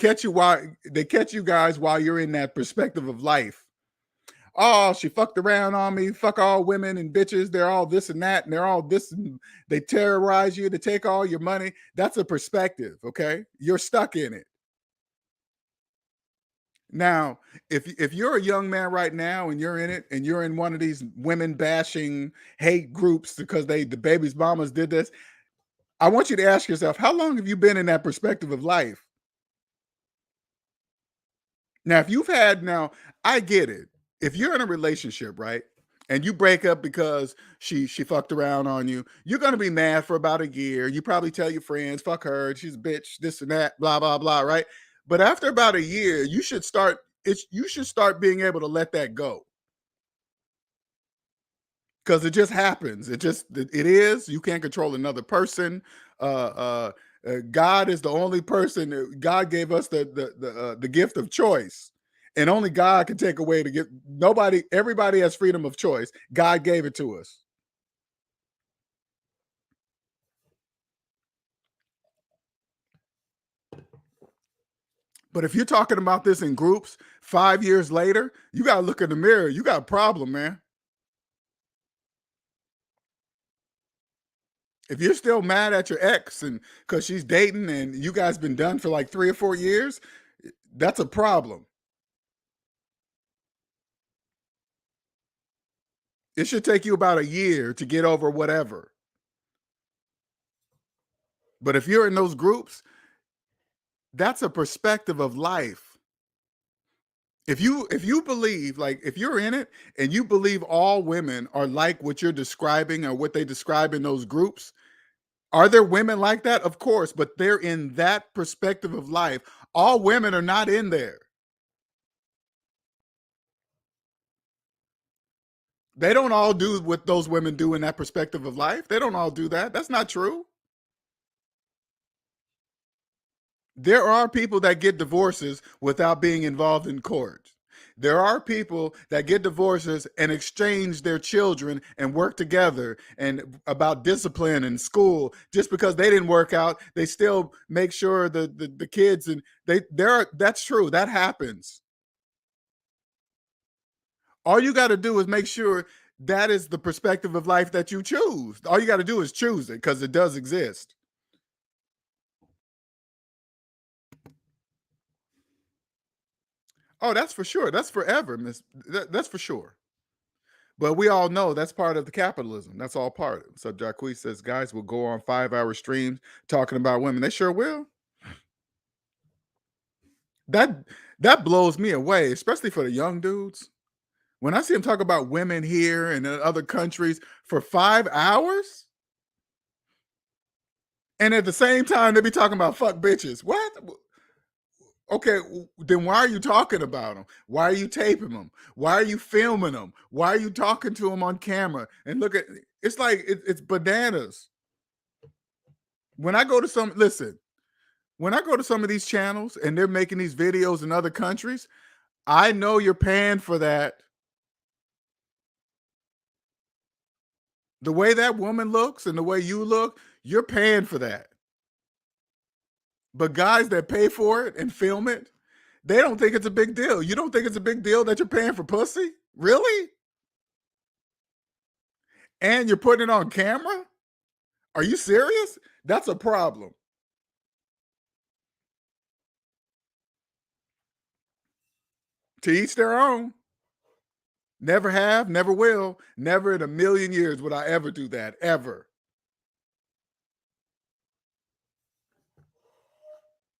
they catch you guys while you're in that perspective of life. Oh, she fucked around on me. Fuck all women and bitches. They're all this and that, and they're all this. And they terrorize you to take all your money. That's a perspective. Okay, you're stuck in it. Now, if you're a young man right now and you're in it and you're in one of these women bashing hate groups because the baby's mamas did this, I want you to ask yourself, how long have you been in that perspective of life? Now, I get it. If you're in a relationship, right, and you break up because she fucked around on you, you're gonna be mad for about a year. You probably tell your friends, fuck her, she's a bitch, this and that, blah, blah, blah, right? But after about a year, you should start being able to let that go. Because it just happens. It is. You can't control another person. God is the only person. God gave us the gift of choice, and only God can take away the gift. Nobody, everybody has freedom of choice. God gave it to us. But if you're talking about this in groups 5 years later, you got to look in the mirror. You got a problem, man. If you're still mad at your ex and because she's dating and you guys been done for like 3 or 4 years, that's a problem. It should take you about a year to get over whatever. But if you're in those groups, that's a perspective of life. If you believe, like if you're in it and you believe all women are like what you're describing or what they describe in those groups, are there women like that? Of course, but they're in that perspective of life. All women are not in there. They don't all do what those women do in that perspective of life. They don't all do that. That's not true. There are people that get divorces without being involved in court. There are people that get divorces and exchange their children and work together and about discipline and school. Just because they didn't work out, they still make sure the kids, and that's true. That happens. All you got to do is make sure that is the perspective of life that you choose. All you got to do is choose it, because it does exist. Oh, that's for sure. That's forever, Miss. That's for sure. But we all know that's part of the capitalism. That's all part of it. So Jacques says guys will go on 5-hour streams talking about women. They sure will. That that blows me away, especially for the young dudes. When I see them talk about women here and in other countries for 5 hours, and at the same time they be talking about fuck bitches. What? Okay, then why are you talking about them? Why are you taping them? Why are you filming them? Why are you talking to them on camera? And look at it's like it's bananas. When I go to when I go to some of these channels and they're making these videos in other countries, I know you're paying for that. The way that woman looks and the way you look, you're paying for that. But guys that pay for it and film it, they don't think it's a big deal. You don't think it's a big deal that you're paying for pussy? Really? And you're putting it on camera? Are you serious? That's a problem. To each their own. Never have, never will, never in a million years would I ever do that, ever.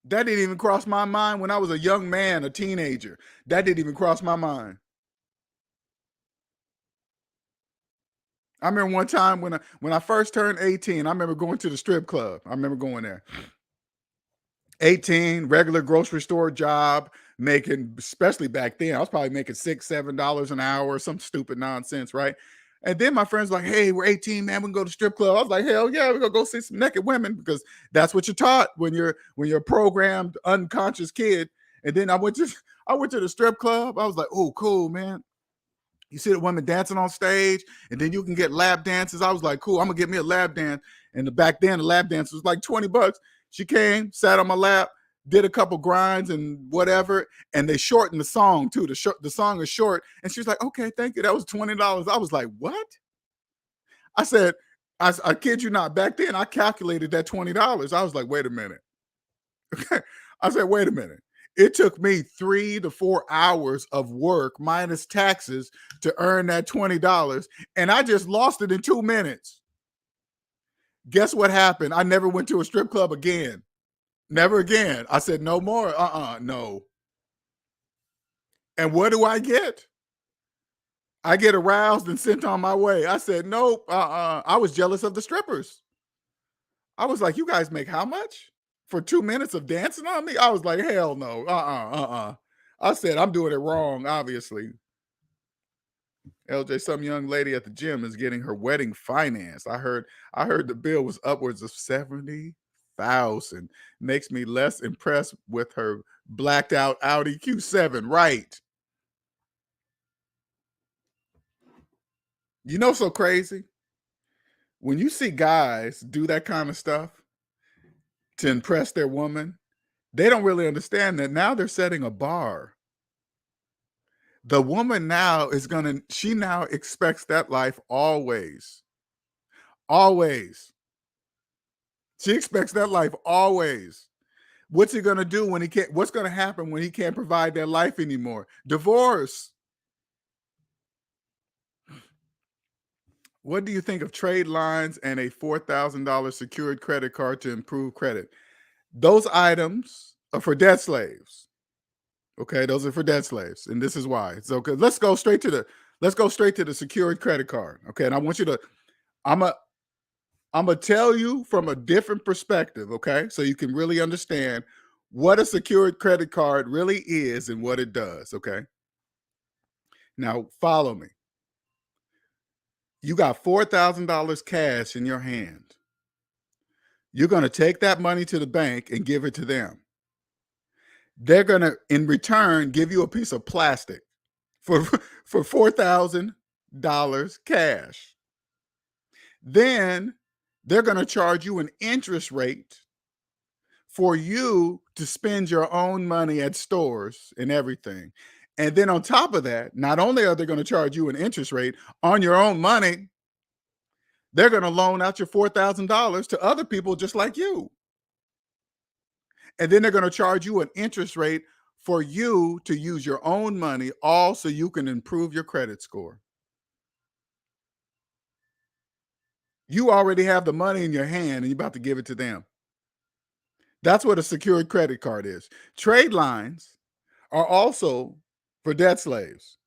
That didn't even cross my mind when I was a young man, a teenager. That didn't even cross my mind. I remember one time when I first turned 18, I remember going to the strip club. I remember going there. 18, regular grocery store job, making, especially back then, I was probably making $6, $7 an hour or some stupid nonsense, right? And then my friends were like, hey, we're 18, man, we can go to strip club. I was like, hell yeah, we're gonna go see some naked women, because that's what you're taught when you're a programmed, unconscious kid. And then I went to the strip club. I was like, oh, cool, man. You see the women dancing on stage, and then you can get lap dances. I was like, cool, I'm gonna get me a lap dance. And back then, the lap dance was like $20. She came, sat on my lap, did a couple grinds and whatever, and they shortened the song too. The song is short, and she was like, okay, thank you. That was $20. I was like, what? I said, I kid you not, back then I calculated that $20. I was like, wait a minute. I said, wait a minute. It took me 3 to 4 hours of work minus taxes to earn that $20, and I just lost it in 2 minutes. Guess what happened? I never went to a strip club again. Never again. I said, no more. No. And what do I get? I get aroused and sent on my way. I said, nope. I was jealous of the strippers. I was like, you guys make how much for 2 minutes of dancing on me? I was like, hell no. I said, I'm doing it wrong, obviously. LJ, some young lady at the gym is getting her wedding financed. I heard the bill was upwards of 70,000. Makes me less impressed with her blacked out Audi Q7. Right. You know, so crazy. When you see guys do that kind of stuff to impress their woman, they don't really understand that now they're setting a bar. The woman now she now expects that life always. Always. She expects that life always. What's he going to do when he can't? What's going to happen when he can't provide that life anymore? Divorce. What do you think of trade lines and a $4,000 secured credit card to improve credit? Those items are for debt slaves. Okay, those are for debt slaves, and this is why. So let's go straight to the secured credit card. Okay, and I want you to, I'm gonna tell you from a different perspective. Okay, so you can really understand what a secured credit card really is and what it does. Okay, now follow me. You got $4,000 cash in your hand. You're going to take that money to the bank and give it to them. They're going to, in return, give you a piece of plastic for $4,000 cash. Then they're going to charge you an interest rate for you to spend your own money at stores and everything. And then on top of that, not only are they going to charge you an interest rate on your own money, they're going to loan out your $4,000 to other people just like you. And then they're going to charge you an interest rate for you to use your own money, all so you can improve your credit score. You already have the money in your hand and you're about to give it to them. That's what a secured credit card is. Trade lines are also for debt slaves.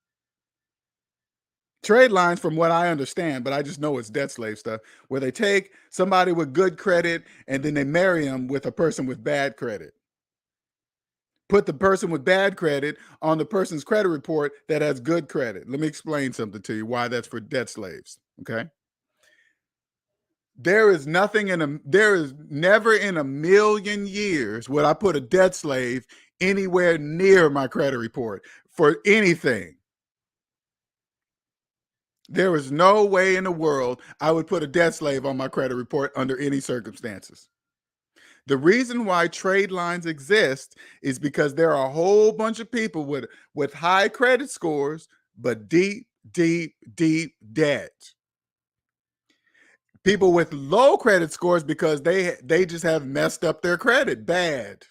Trade lines, from what I understand, but I just know it's debt slave stuff, where they take somebody with good credit and then they marry them with a person with bad credit. Put the person with bad credit on the person's credit report that has good credit. Let me explain something to you why that's for debt slaves, okay? There is never in a million years would I put a debt slave anywhere near my credit report for anything. There is no way in the world I would put a debt slave on my credit report under any circumstances. The reason why trade lines exist is because there are a whole bunch of people with high credit scores, but deep debt. People with low credit scores because they just have messed up their credit bad.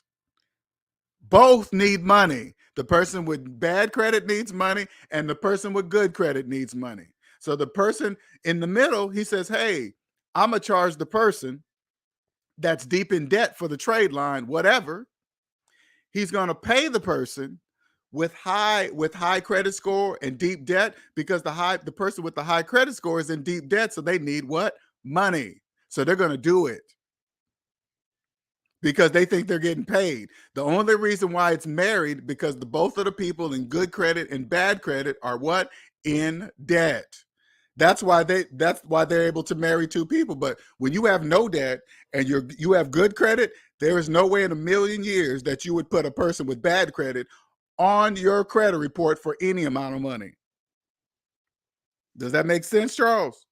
Both need money. The person with bad credit needs money, and the person with good credit needs money. So the person in the middle, he says, hey, I'm going to charge the person that's deep in debt for the trade line, whatever. He's going to pay the person with high credit score and deep debt, because the person with the high credit score is in deep debt. So they need what? Money. So they're going to do it because they think they're getting paid. The only reason why it's married because both of the people in good credit and bad credit are what? In debt. That's why they're able to marry two people. But when you have no debt and you have good credit, there is no way in a million years that you would put a person with bad credit on your credit report for any amount of money. Does that make sense, Charles?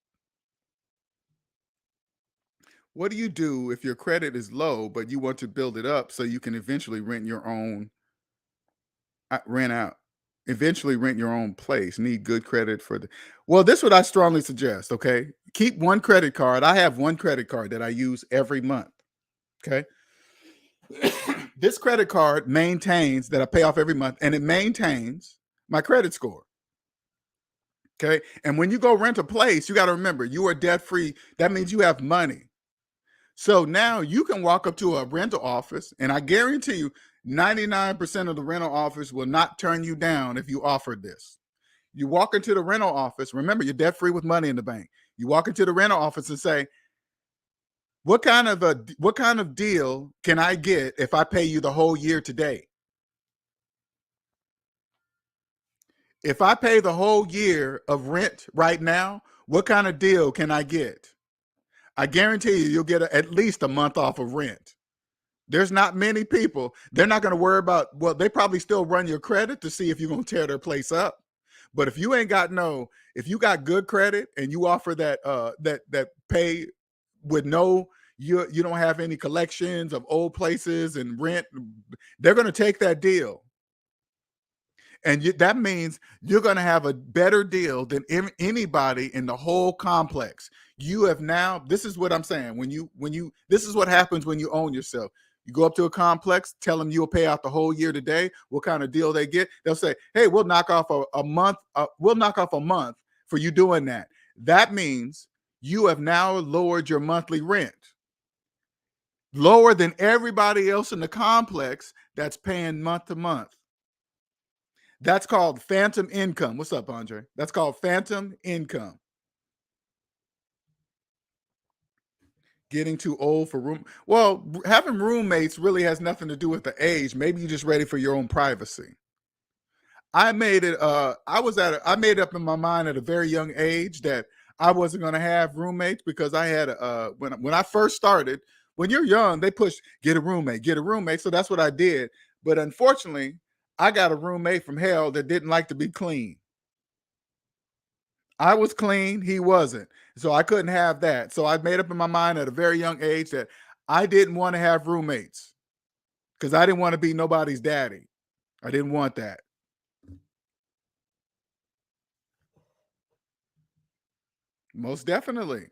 What do you do if your credit is low, but you want to build it up so you can eventually rent your own place? Need good credit for well, this is what I strongly suggest, okay? Keep one credit card. I have one credit card that I use every month, okay? This credit card maintains that I pay off every month, and it maintains my credit score, okay? And when you go rent a place, you got to remember, you are debt-free. That means you have money. So now you can walk up to a rental office, and I guarantee you 99% of the rental office will not turn you down if you offer this. You walk into the rental office, remember, you're debt-free with money in the bank. You walk into the rental office and say, what kind of deal can I get if I pay you the whole year today? If I pay the whole year of rent right now, what kind of deal can I get? I guarantee you'll get at least a month off of rent. There's not many people. They're not going to worry about, well, they probably still run your credit to see if you're going to tear their place up. But if you ain't got if you got good credit and you offer that pay with you don't have any collections of old places and rent, they're going to take that deal. And that means you're going to have a better deal than anybody in the whole complex. You have now, this is what I'm saying. This is what happens when you own yourself. You go up to a complex, tell them you'll pay out the whole year today. What kind of deal they get? They'll say, hey, we'll knock off a month. We'll knock off a month for you doing that. That means you have now lowered your monthly rent. Lower than everybody else in the complex that's paying month to month. That's called phantom income. What's up, Andre? That's called phantom income. Getting too old for room. Well, having roommates really has nothing to do with the age. Maybe you're just ready for your own privacy. I made it. I made up in my mind at a very young age that I wasn't going to have roommates because I had when I first started. When you're young, they push get a roommate, get a roommate. So that's what I did. But unfortunately, I got a roommate from hell that didn't like to be clean. I was clean, he wasn't. So I couldn't have that. So I made up in my mind at a very young age that I didn't want to have roommates because I didn't want to be nobody's daddy. I didn't want that. Most definitely.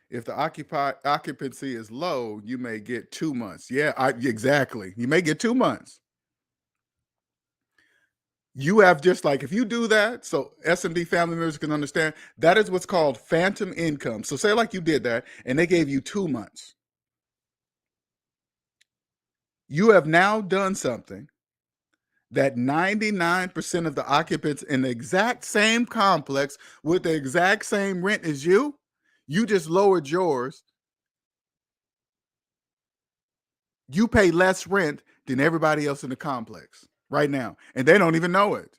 If the occupancy is low, you may get 2 months. Yeah, exactly. You may get 2 months. You have just like if you do that, so S&D family members can understand, that is what's called phantom income. So say like you did that and they gave you 2 months. You have now done something that 99% of the occupants in the exact same complex with the exact same rent as you just lowered yours. You pay less rent than everybody else in the complex right now, and they don't even know it.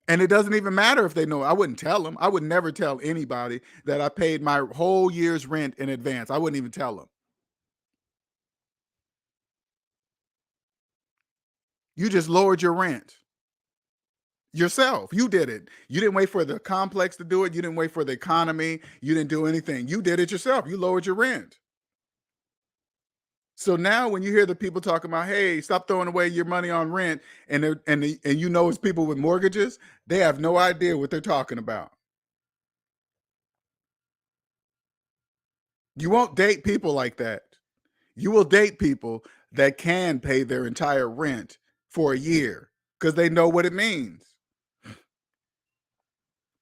And it doesn't even matter if they know. I wouldn't tell them. I would never tell anybody that I paid my whole year's rent in advance. I wouldn't even tell them. You just lowered your rent yourself. You did it. You didn't wait for the complex to do it. You didn't wait for the economy. You didn't do anything. You did it yourself. You lowered your rent. So now when you hear the people talking about, hey, stop throwing away your money on rent, and you know it's people with mortgages, they have no idea what they're talking about. You won't date people like that. You will date people that can pay their entire rent for a year because they know what it means.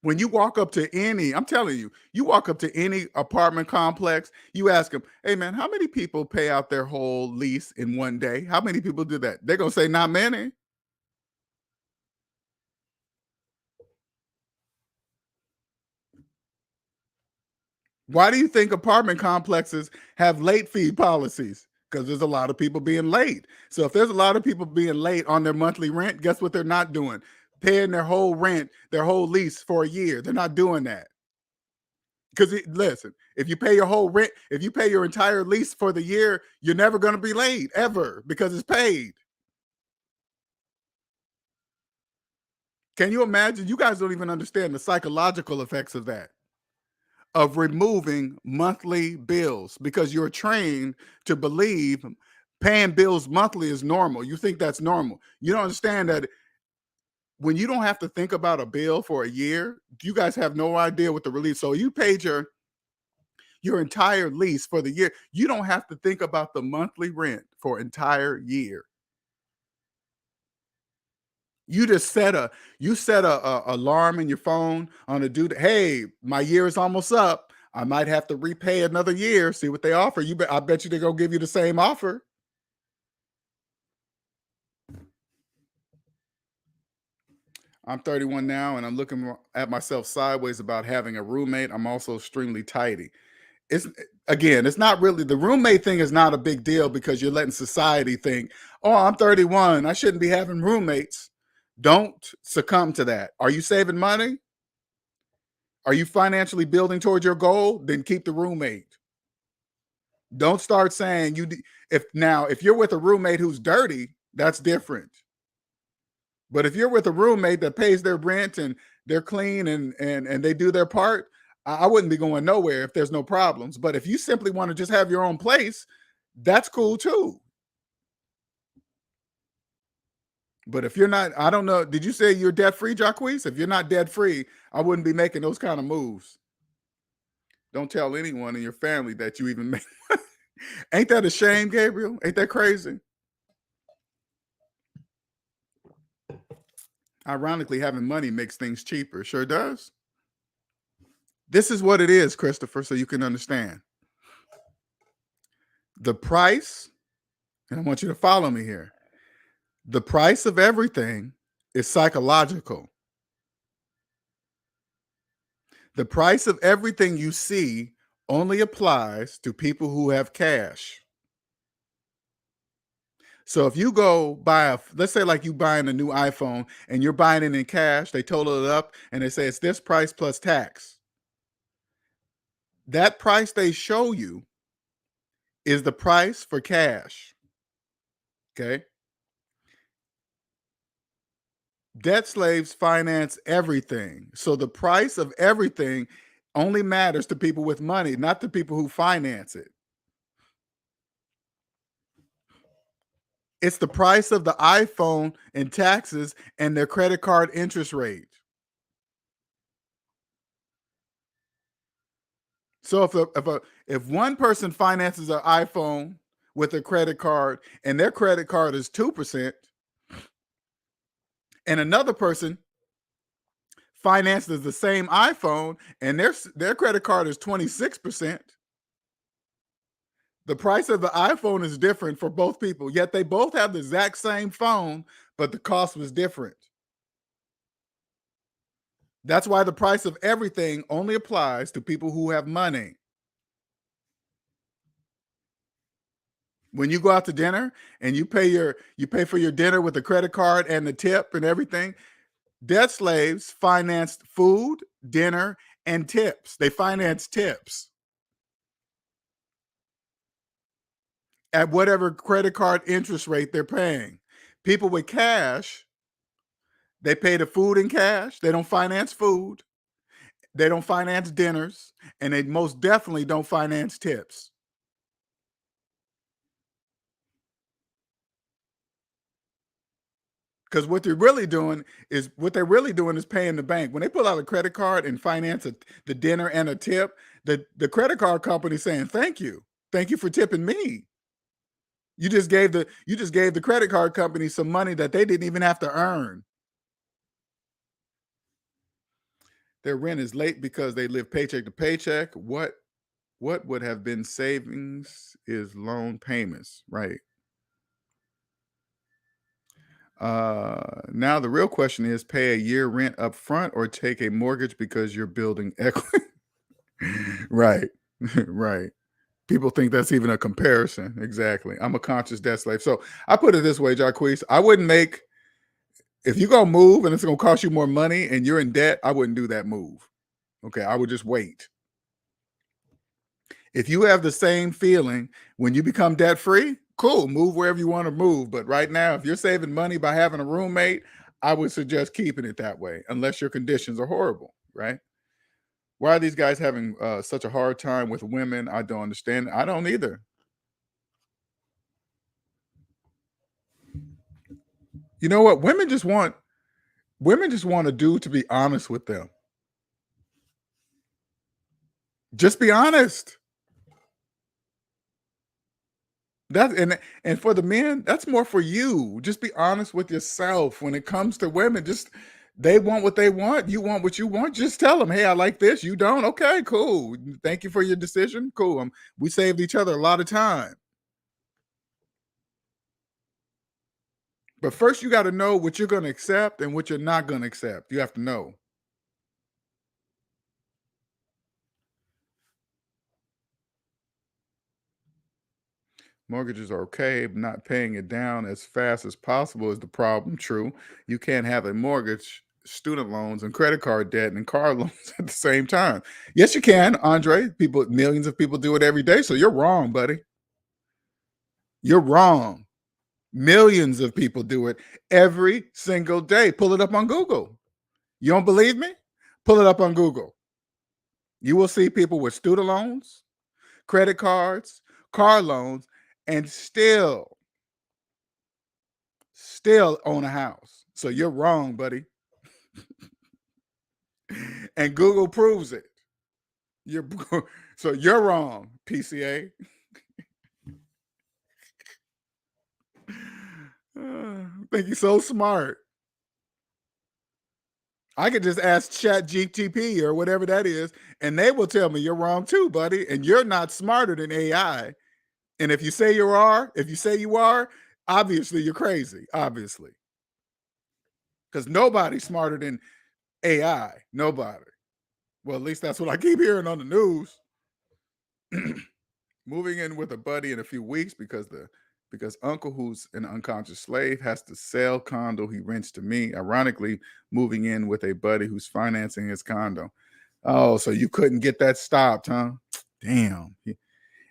When you walk up to any, I'm telling you, you walk up to any apartment complex, you ask them, hey man, how many people pay out their whole lease in one day? How many people do that? They're going to say not many. Why do you think apartment complexes have late fee policies? Because there's a lot of people being late. So if there's a lot of people being late on their monthly rent, guess what they're not doing? Paying their whole rent, their whole lease for a year. They're not doing that. Because listen, if you pay your whole rent, if you pay your entire lease for the year, you're never going to be late ever because it's paid. Can you imagine? You guys don't even understand the psychological effects of that, of removing monthly bills, because you're trained to believe paying bills monthly is normal. You think that's normal. You don't understand that when you don't have to think about a bill for a year, you guys have no idea what the relief. So you paid your entire lease for the year. You don't have to think about the monthly rent for entire year. You just set a alarm in your phone on a due. Hey, my year is almost up. I might have to repay another year. See what they offer. I bet you they're gonna give you the same offer. I'm 31 now, and I'm looking at myself sideways about having a roommate. I'm also extremely tidy. It's again, it's not really, the roommate thing is not a big deal because you're letting society think, oh, I'm 31. I shouldn't be having roommates. Don't succumb to that. Are you saving money? Are you financially building towards your goal? Then keep the roommate. Don't start saying if you're with a roommate who's dirty, that's different. But if you're with a roommate that pays their rent and they're clean and they do their part, I wouldn't be going nowhere if there's no problems. But if you simply want to just have your own place, that's cool too. But if you're not, I don't know, did you say you're debt free, Jacquees? If you're not debt free, I wouldn't be making those kind of moves. Don't tell anyone in your family that you even make. Ain't that a shame, Gabriel? Ain't that crazy? Ironically, having money makes things cheaper. Sure does. This is what it is, Christopher, so you can understand. The price, and I want you to follow me here. The price of everything is psychological. The price of everything you see only applies to people who have cash. So if you go buy let's say like you buying a new iPhone and you're buying it in cash, they total it up and they say it's this price plus tax. That price they show you is the price for cash. Okay. Debt slaves finance everything. So the price of everything only matters to people with money, not to people who finance it. It's the price of the iPhone and taxes and their credit card interest rate. So if one person finances an iPhone with a credit card and their credit card is 2%, and another person finances the same iPhone and their credit card is 26%, the price of the iPhone is different for both people, yet they both have the exact same phone, but the cost was different. That's why the price of everything only applies to people who have money. When you go out to dinner and you pay for your dinner with a credit card and the tip and everything, debt slaves financed food, dinner, and tips. They finance tips at whatever credit card interest rate they're paying. People with cash, they pay the food in cash. They don't finance food. They don't finance dinners, and they most definitely don't finance tips. Because what they're really doing is paying the bank. When they pull out a credit card and finance the dinner and a tip, the credit card company saying, thank you for tipping me. You just gave the credit card company some money that they didn't even have to earn. Their rent is late because they live paycheck to paycheck. What would have been savings is loan payments, right? Now the real question is, pay a year rent up front or take a mortgage because you're building equity. Right. Right. People think that's even a comparison. Exactly. I'm a conscious debt slave. So I put it this way, Jacquees, I wouldn't make, if you're going to move and it's going to cost you more money and you're in debt, I wouldn't do that move. Okay. I would just wait. If you have the same feeling when you become debt free, cool, move wherever you want to move. But right now, if you're saving money by having a roommate, I would suggest keeping it that way, unless your conditions are horrible, right? Why are these guys having such a hard time with women? I don't understand. I don't either. You know what? Women just want a dude to be honest with them. Just be honest. And for the men, that's more for you. Just be honest with yourself. When it comes to women, just they want what they want. You want what you want. Just tell them, hey, I like this. You don't? Okay, cool. Thank you for your decision. Cool. We saved each other a lot of time. But first, you got to know what you're going to accept and what you're not going to accept. You have to know. Mortgages are okay, but not paying it down as fast as possible is the problem. True. You can't have a mortgage, student loans, and credit card debt and car loans at the same time. Yes, you can, Andre. Millions of people do it every day. So you're wrong, buddy. You're wrong. Millions of people do it every single day. Pull it up on Google. You don't believe me? Pull it up on Google. You will see people with student loans, credit cards, car loans, and still own a house. So you're wrong, buddy. And Google proves it. So you're wrong, PCA. Think you're so smart. I could just ask ChatGPT or whatever that is, and they will tell me you're wrong too, buddy. And you're not smarter than AI. And if you say you are, obviously you're crazy. Obviously. Because nobody's smarter than AI. Nobody. Well, at least that's what I keep hearing on the news. Moving in with a buddy in a few weeks because the because uncle, who's an unconscious slave, has to sell condo he rents to me, ironically moving in with a buddy who's financing his condo. Oh, so you couldn't get that stopped, huh? Damn.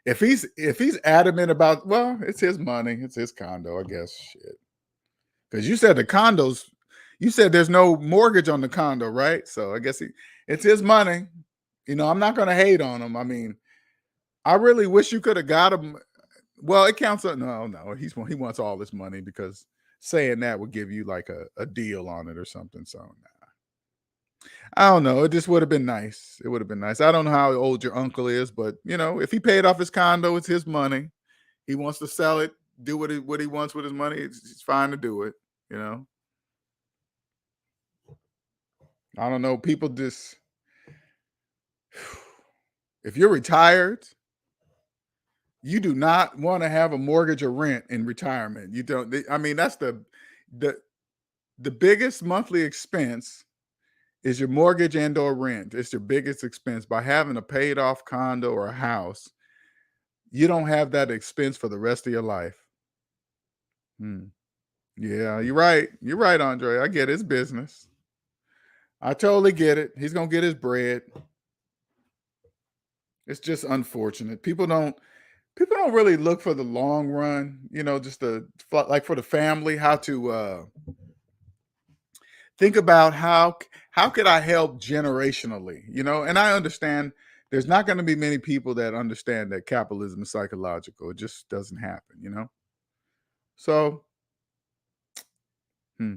If he's adamant about, well, it's his money, it's his condo, I guess. Shit. Because you said the condos, you said there's no mortgage on the condo, right? So I guess it's his money. I'm not gonna hate on him. I mean, I really wish you could have got him. Well, it counts. No, he wants all this money, because saying that would give you like a deal on it or something. So nah. I don't know. It just would have been nice. It would have been nice. I don't know how old your uncle is, but if he paid off his condo, it's his money. He wants to sell it, do what he wants with his money. It's fine to do it. You know. I don't know. People just, if you're retired, you do not want to have a mortgage or rent in retirement. You don't. I mean, that's the the biggest monthly expense is your mortgage and or rent. It's your biggest expense. By having a paid off condo or a house, you don't have that expense for the rest of your life. Hmm. Yeah, you're right. You're right, Andre. I get his business. I totally get it. He's gonna get his bread. It's just unfortunate. People don't really look for the long run, just like for the family, how to think about how could I help generationally, and I understand there's not going to be many people that understand that capitalism is psychological. It just doesn't happen. So hmm,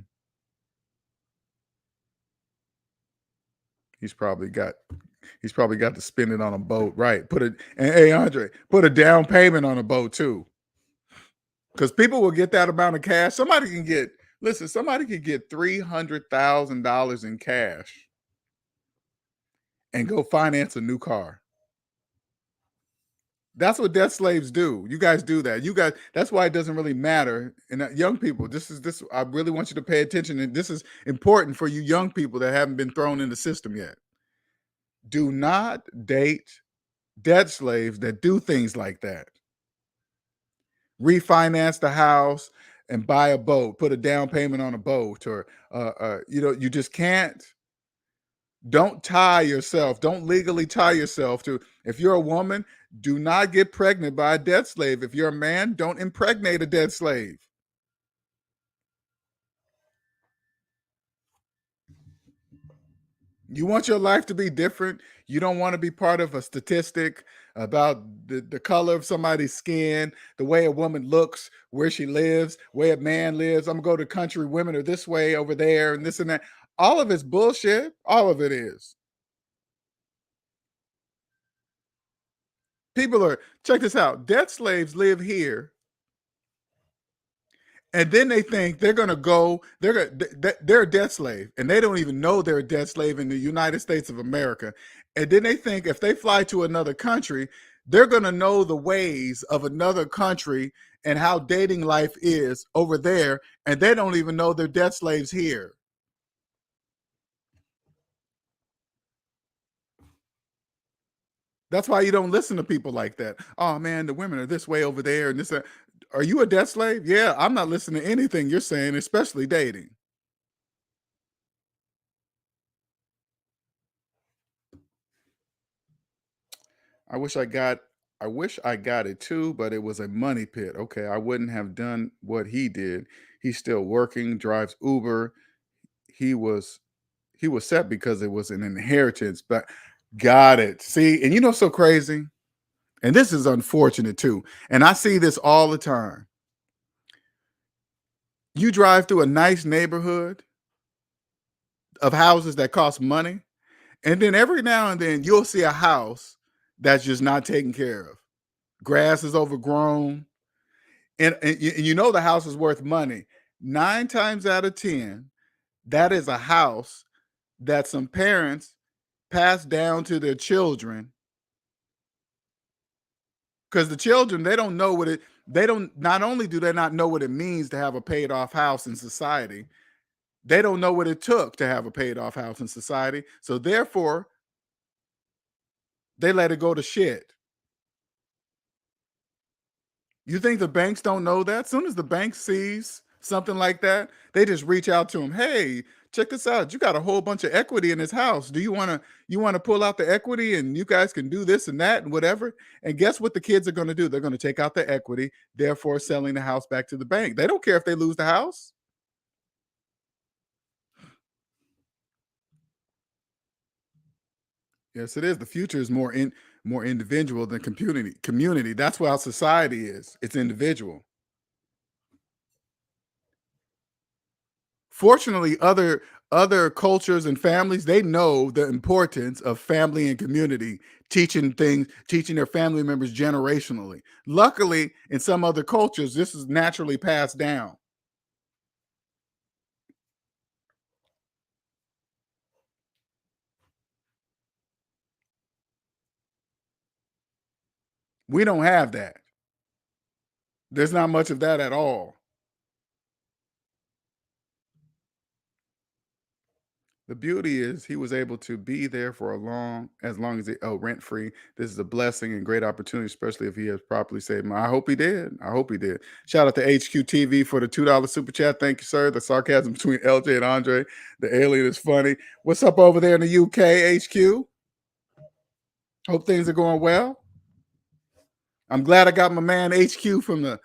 he's probably got he's probably got to spend it on a boat, right? And hey, Andre, put a down payment on a boat too, because people will get that amount of cash. Somebody can get $300,000 in cash and go finance a new car. That's what debt slaves do. You guys do that. You guys, that's why it doesn't really matter. And young people, this. I really want you to pay attention, and this is important for you young people that haven't been thrown in the system yet. Do not date debt slaves that do things like that. Refinance the house and buy a boat, put a down payment on a boat, or you just can't. Don't tie yourself. Don't legally tie yourself to. If you're a woman, do not get pregnant by a debt slave. If you're a man, don't impregnate a debt slave. You want your life to be different. You don't want to be part of a statistic about the color of somebody's skin, the way a woman looks, where she lives, where a man lives. I'm going to go to country, women are this way over there, and this and that. All of it's bullshit. All of it is. Check this out. Debt slaves live here, and then they think they're going to go, they're a debt slave, and they don't even know they're a debt slave in the United States of America. And then they think if they fly to another country, they're going to know the ways of another country and how dating life is over there, and they don't even know they're debt slaves here. That's why you don't listen to people like that. Oh man, the women are this way over there and this. Are you a debt slave? Yeah, I'm not listening to anything you're saying, especially dating. I wish I got I wish I got it too, but it was a money pit. Okay, I wouldn't have done what he did. He's still working, drives Uber. He was he was set because it was an inheritance, but got it. See, and so crazy. And this is unfortunate too. And I see this all the time. You drive through a nice neighborhood of houses that cost money, and then every now and then you'll see a house that's just not taken care of. Grass is overgrown, and the house is worth money. 9 times out of 10, that is a house that some parents pass down to their children, because the children, they don't know what it they don't not only do they not know what it means to have a paid off house in society, they don't know what it took to have a paid off house in society. So therefore, they let it go to shit. You think the banks don't know that? As soon as the bank sees something like that, they just reach out to them. Hey, check this out. You got a whole bunch of equity in this house. Do you want to pull out the equity and you guys can do this and that and whatever? And guess what the kids are going to do? They're going to take out the equity, therefore selling the house back to the bank. They don't care if they lose the house. Yes, it is. The future is more individual than community. That's what our society is. It's individual. Fortunately, other cultures and families, they know the importance of family and community, teaching their family members generationally. Luckily, in some other cultures, this is naturally passed down. We don't have that. There's not much of that at all. The beauty is he was able to be there for as long as rent free. This is a blessing and great opportunity, especially if he has properly saved money. I hope he did. I hope he did. Shout out to HQTV for the $2 super chat. Thank you, sir. The sarcasm between LJ and Andre. The alien is funny. What's up over there in the UK, HQ? Hope things are going well. I'm glad I got my man HQ from the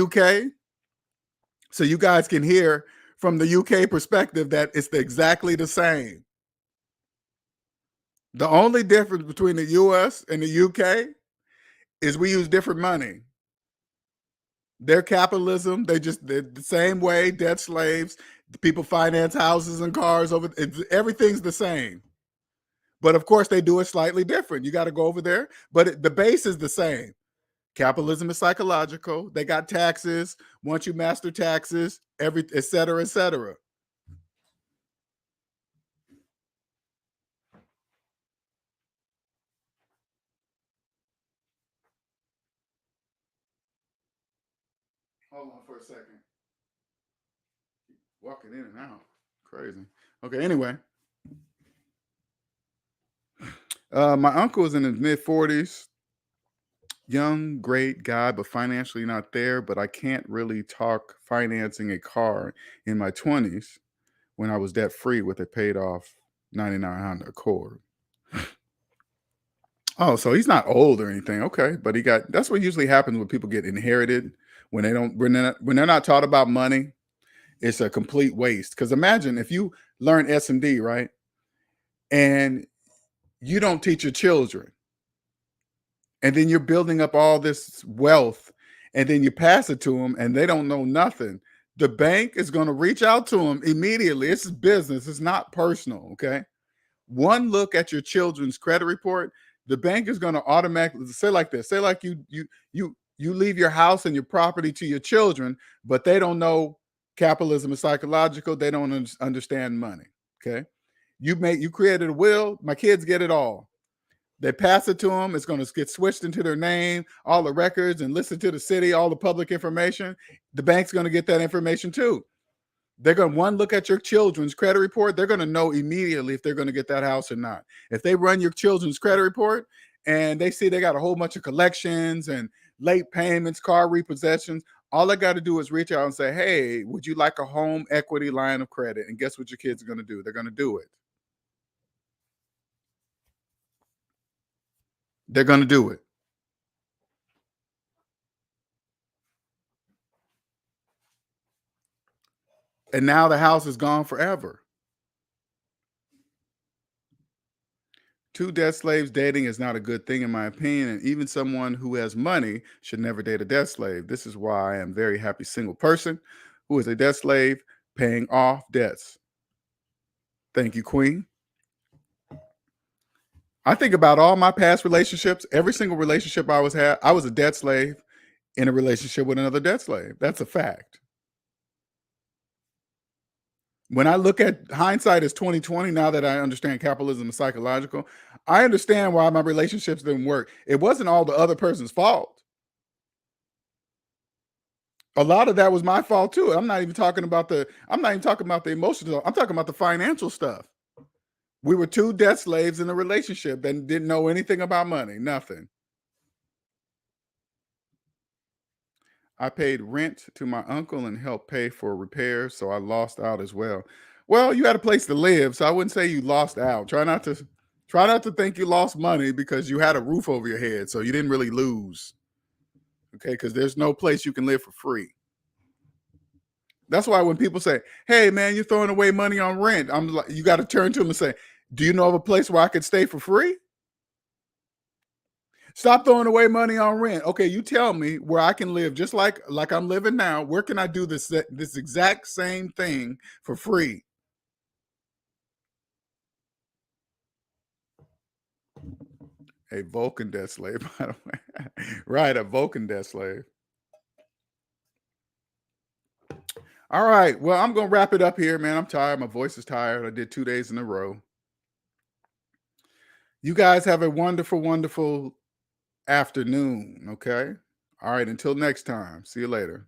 UK, so you guys can hear from the UK perspective that it's exactly the same. The only difference between the US and the UK is we use different money. Their capitalism, they're the same way, debt slaves, the people finance houses and cars everything's the same. But of course they do it slightly different. You got to go over there, but the base is the same. Capitalism is psychological. They got taxes. Once you master taxes, et cetera, et cetera. Hold on for a second. Walking in and out. Crazy. Okay, anyway. My uncle is in his mid-40s. Young, great guy, but financially not there. But I can't really talk financing a car in my 20s when I was debt-free with a paid-off 99 Honda Accord. Oh, so he's not old or anything. Okay, but that's what usually happens when people get inherited when they're not taught about money. It's a complete waste. Because imagine if you learn S&D, right, and you don't teach your children, and then you're building up all this wealth, and then you pass it to them, and they don't know nothing. The bank is going to reach out to them immediately. It's business. It's not personal. Okay. One look at your children's credit report, the bank is going to automatically say like this. Say like you leave your house and your property to your children, but they don't know capitalism is psychological. They don't understand money. Okay. You created a will. My kids get it all. They pass it to them. It's going to get switched into their name, all the records, and listen to the city, all the public information. The bank's going to get that information too. They're going to look at your children's credit report. They're going to know immediately if they're going to get that house or not. If they run your children's credit report and they see they got a whole bunch of collections and late payments, car repossessions, all I got to do is reach out and say, hey, would you like a home equity line of credit? And guess what your kids are going to do? They're going to do it. They're going to do it. And now the house is gone forever. Two debt slaves dating is not a good thing, in my opinion. And even someone who has money should never date a debt slave. This is why I am a very happy single person who is a debt slave paying off debts. Thank you, Queen. I think about all my past relationships. Every single relationship I was a debt slave in a relationship with another debt slave. That's a fact. When I look at hindsight as 2020, now that I understand capitalism is psychological, I understand why my relationships didn't work. It wasn't all the other person's fault. A lot of that was my fault too. I'm not even talking about the emotional. I'm talking about the financial stuff. We were two debt slaves in a relationship that didn't know anything about money, nothing. I paid rent to my uncle and helped pay for repairs, so I lost out as well. Well, you had a place to live, so I wouldn't say you lost out. Try not to think you lost money because you had a roof over your head, so you didn't really lose. Okay, because there's no place you can live for free. That's why when people say, "Hey, man, you're throwing away money on rent," I'm like, you got to turn to them and say, "Do you know of a place where I could stay for free?" Stop throwing away money on rent. Okay, you tell me where I can live just like I'm living now. Where can I do this exact same thing for free? A Vulcan debt slave, by the way. Right, a Vulcan debt slave. All right. Well, I'm gonna wrap it up here, man. I'm tired. My voice is tired. I did 2 days in a row. You guys have a wonderful, wonderful afternoon. Okay. All right. Until next time. See you later.